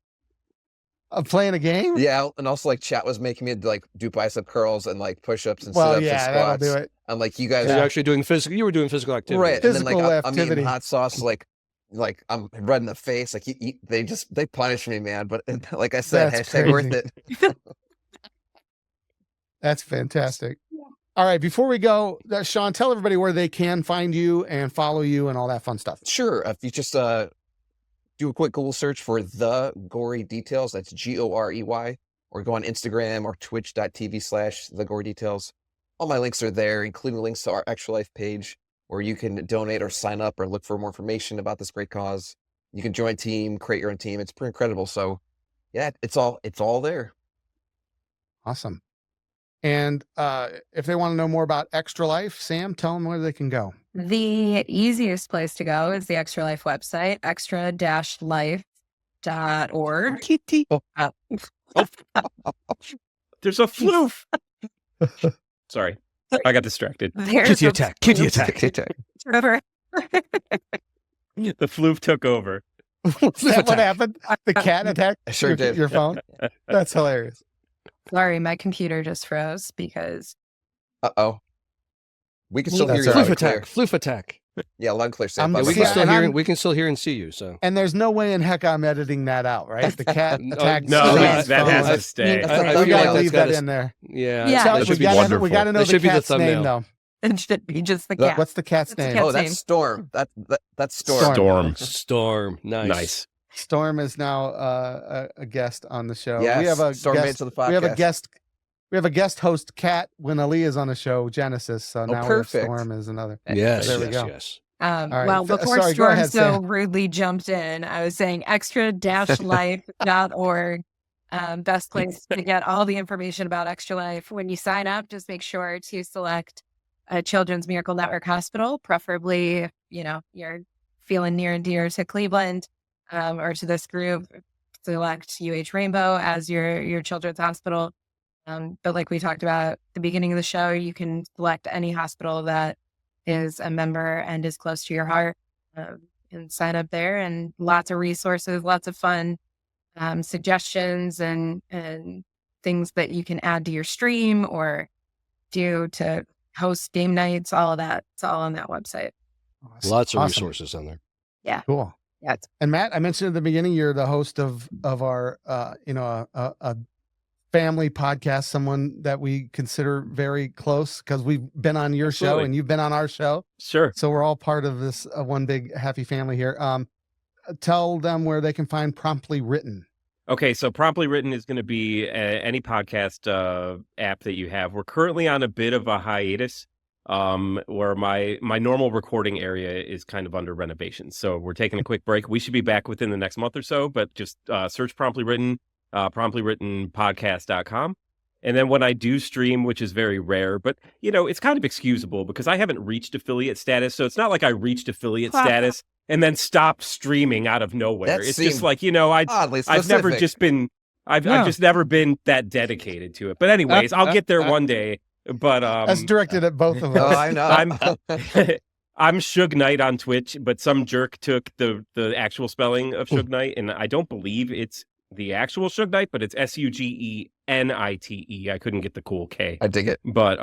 Playing a game? Yeah, and also like chat was making me like do bicep curls and like push-ups and sit-ups and squats. That'll do it. I'm like, you guys are actually doing physical. You were doing physical activity, right? Physical and then like activity. I'm eating hot sauce, like I'm red in the face. Like they punish me, man. But like I said, That's hashtag worth it. That's fantastic. All right, before we go, Sean, tell everybody where they can find you and follow you and all that fun stuff. Sure. If you just do a quick Google search for The Gory Details, that's GOREY, or go on Instagram or twitch.tv/The Gory Details. All my links are there, including links to our Extra Life page, where you can donate or sign up or look for more information about this great cause. You can join a team, create your own team. It's pretty incredible. So yeah, it's all there. Awesome. And if they want to know more about Extra Life, Sam, tell them where they can go. The easiest place to go is the Extra Life website, extra-life.org. Kitty. There's a floof. Sorry, I got distracted. Kitty attack. Kitty attack. Trevor. The floof took over. Is that what happened? The cat attacked I sure did. Your phone? That's hilarious. Sorry, my computer just froze because. Uh-oh. We can still hear you. Floof attack. Yeah, loud and clear. Sam. I'm- We See, can still hear. I'm- We can still hear and see you. So. And there's no way in heck I'm editing that out, right? The cat attacked. No, Sam's that phone. has to stay. We feel gotta like leave that's that in there. Yeah. Yeah. Tell- That we should be gotta wonderful. know That should the be the cat's name, thumbnail. though. It should be just the cat. What's the cat's What's the name? cat's Oh, that's name? Storm. That's Storm. Storm. Storm. Nice. Storm is now a guest on the show. Yes, We have a Storm guest. made to the podcast. We have a guest host, Kat, when Aaliyah's on the show, Genesis. So now we have perfect. Storm as another. Yes. There we yes. go. Yes. All right. Well, before Sorry, go Storm ahead, so Sam. rudely jumped in, I was saying extra-life.org. Best place to get all the information about Extra Life. When you sign up, just make sure to select a Children's Miracle Network hospital, preferably if you're feeling near and dear to Cleveland or to this group. Select UH Rainbow as your children's hospital. But like we talked about at the beginning of the show, you can select any hospital that is a member and is close to your heart and sign up there. And lots of resources, lots of fun suggestions and things that you can add to your stream or do to host game nights, all of that. It's all on that website. Lots of Awesome. resources on there. Cool. Yeah. And Matt, I mentioned at the beginning, you're the host of our, a family podcast, someone that we consider very close because we've been on your show Absolutely. and you've been on our show. Sure. So we're all part of this one big happy family here. Tell them where they can find Promptly Written. Okay, so Promptly Written is going to be any podcast app that you have. We're currently on a bit of a hiatus where my normal recording area is kind of under renovation. So we're taking a quick break. We should be back within the next month or so, but just search Promptly Written, promptlywrittenpodcast.com. And then when I do stream, which is very rare, but it's kind of excusable because I haven't reached affiliate status. So it's not like I reached affiliate status and then stopped streaming out of nowhere. That It's seemed just like, oddly I've never specific. just been, I've just never been that dedicated to it. But anyways, I'll get there one day. But That's directed at both of Oh, us. I know. I'm Suge Knight on Twitch, but some jerk took the actual spelling of Suge Knight, and I don't believe it's the actual Suge Knight, but it's SUGENITE. I couldn't get the cool K. I dig it. But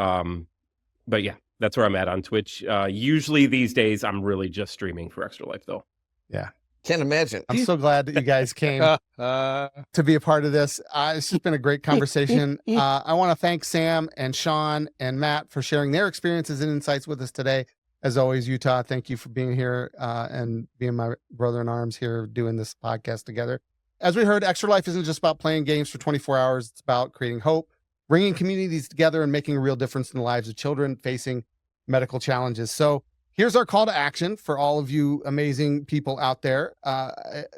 yeah, that's where I'm at on Twitch. Usually these days, I'm really just streaming for Extra Life, though. Yeah. Can't imagine. I'm so glad that you guys came to be a part of this. It's just been a great conversation. I want to thank Sam and Sean and Matt for sharing their experiences and insights with us today. As always, Utah, thank you for being here and being my brother in arms here doing this podcast together. As we heard, Extra Life isn't just about playing games for 24 hours. It's about creating hope, bringing communities together, and making a real difference in the lives of children facing medical challenges. So here's our call to action for all of you amazing people out there.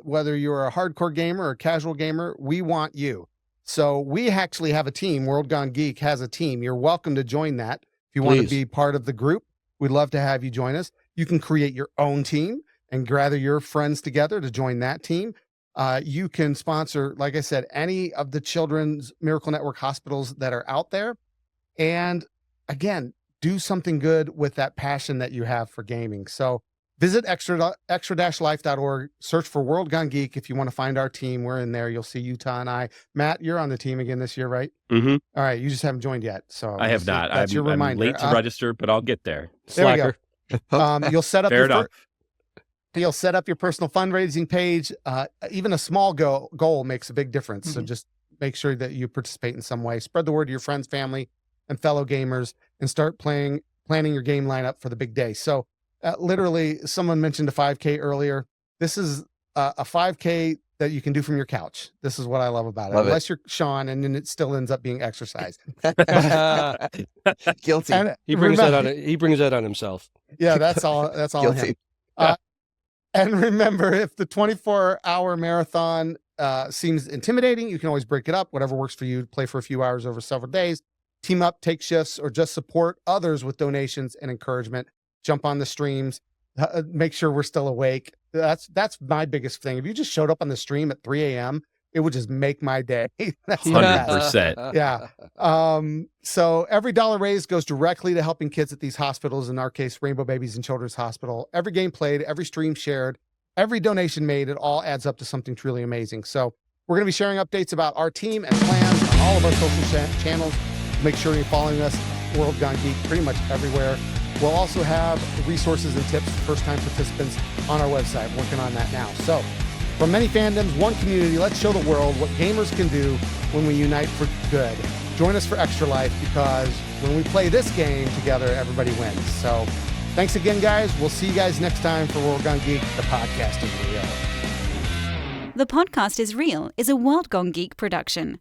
Whether you're a hardcore gamer or a casual gamer, we want you. So we actually have a team. World Gone Geek has a team. You're welcome to join that. If you want to be part of the group, we'd love to have you join us. You can create your own team and gather your friends together to join that team. You can sponsor, like I said, any of the Children's Miracle Network hospitals that are out there. And again, do something good with that passion that you have for gaming. So visit extra-life.org, search for World Gone Geek. If you want to find our team, we're in there. You'll see Utah and I. Matt, you're on the team again this year, right? Mm-hmm. All right. You just haven't joined yet. So I have not. That's your reminder. I'm late to register, but I'll get there. Slacker. There we go. You'll set up You'll set up your personal fundraising page. Even a small goal makes a big difference. Mm-hmm. So just make sure that you participate in some way. Spread the word to your friends, family, and fellow gamers, and start planning your game lineup for the big day. So literally, someone mentioned a 5K earlier. This is a 5K that you can do from your couch. This is what I love about it. Unless you're Sean, and then it still ends up being exercise. Guilty. And he brings that on himself. Yeah, that's all on him. And remember, if the 24-hour marathon seems intimidating, you can always break it up. Whatever works for you. Play for a few hours over several days. Team up, take shifts, or just support others with donations and encouragement. Jump on the streams. Make sure we're still awake. That's my biggest thing. If you just showed up on the stream at 3 a.m., it would just make my day. That's 100%. Yeah. So every dollar raised goes directly to helping kids at these hospitals, in our case, Rainbow Babies and Children's Hospital. Every game played, every stream shared, every donation made, it all adds up to something truly amazing. So we're going to be sharing updates about our team and plans on all of our social channels. Make sure you're following us, World Gone Geek, pretty much everywhere. We'll also have resources and tips for first-time participants on our website. Working on that now. So from many fandoms, one community, let's show the world what gamers can do when we unite for good. Join us for Extra Life, because when we play this game together, everybody wins. So thanks again, guys. We'll see you guys next time for World Gone Geek. The podcast is real. The Podcast is Real is a World Gone Geek production.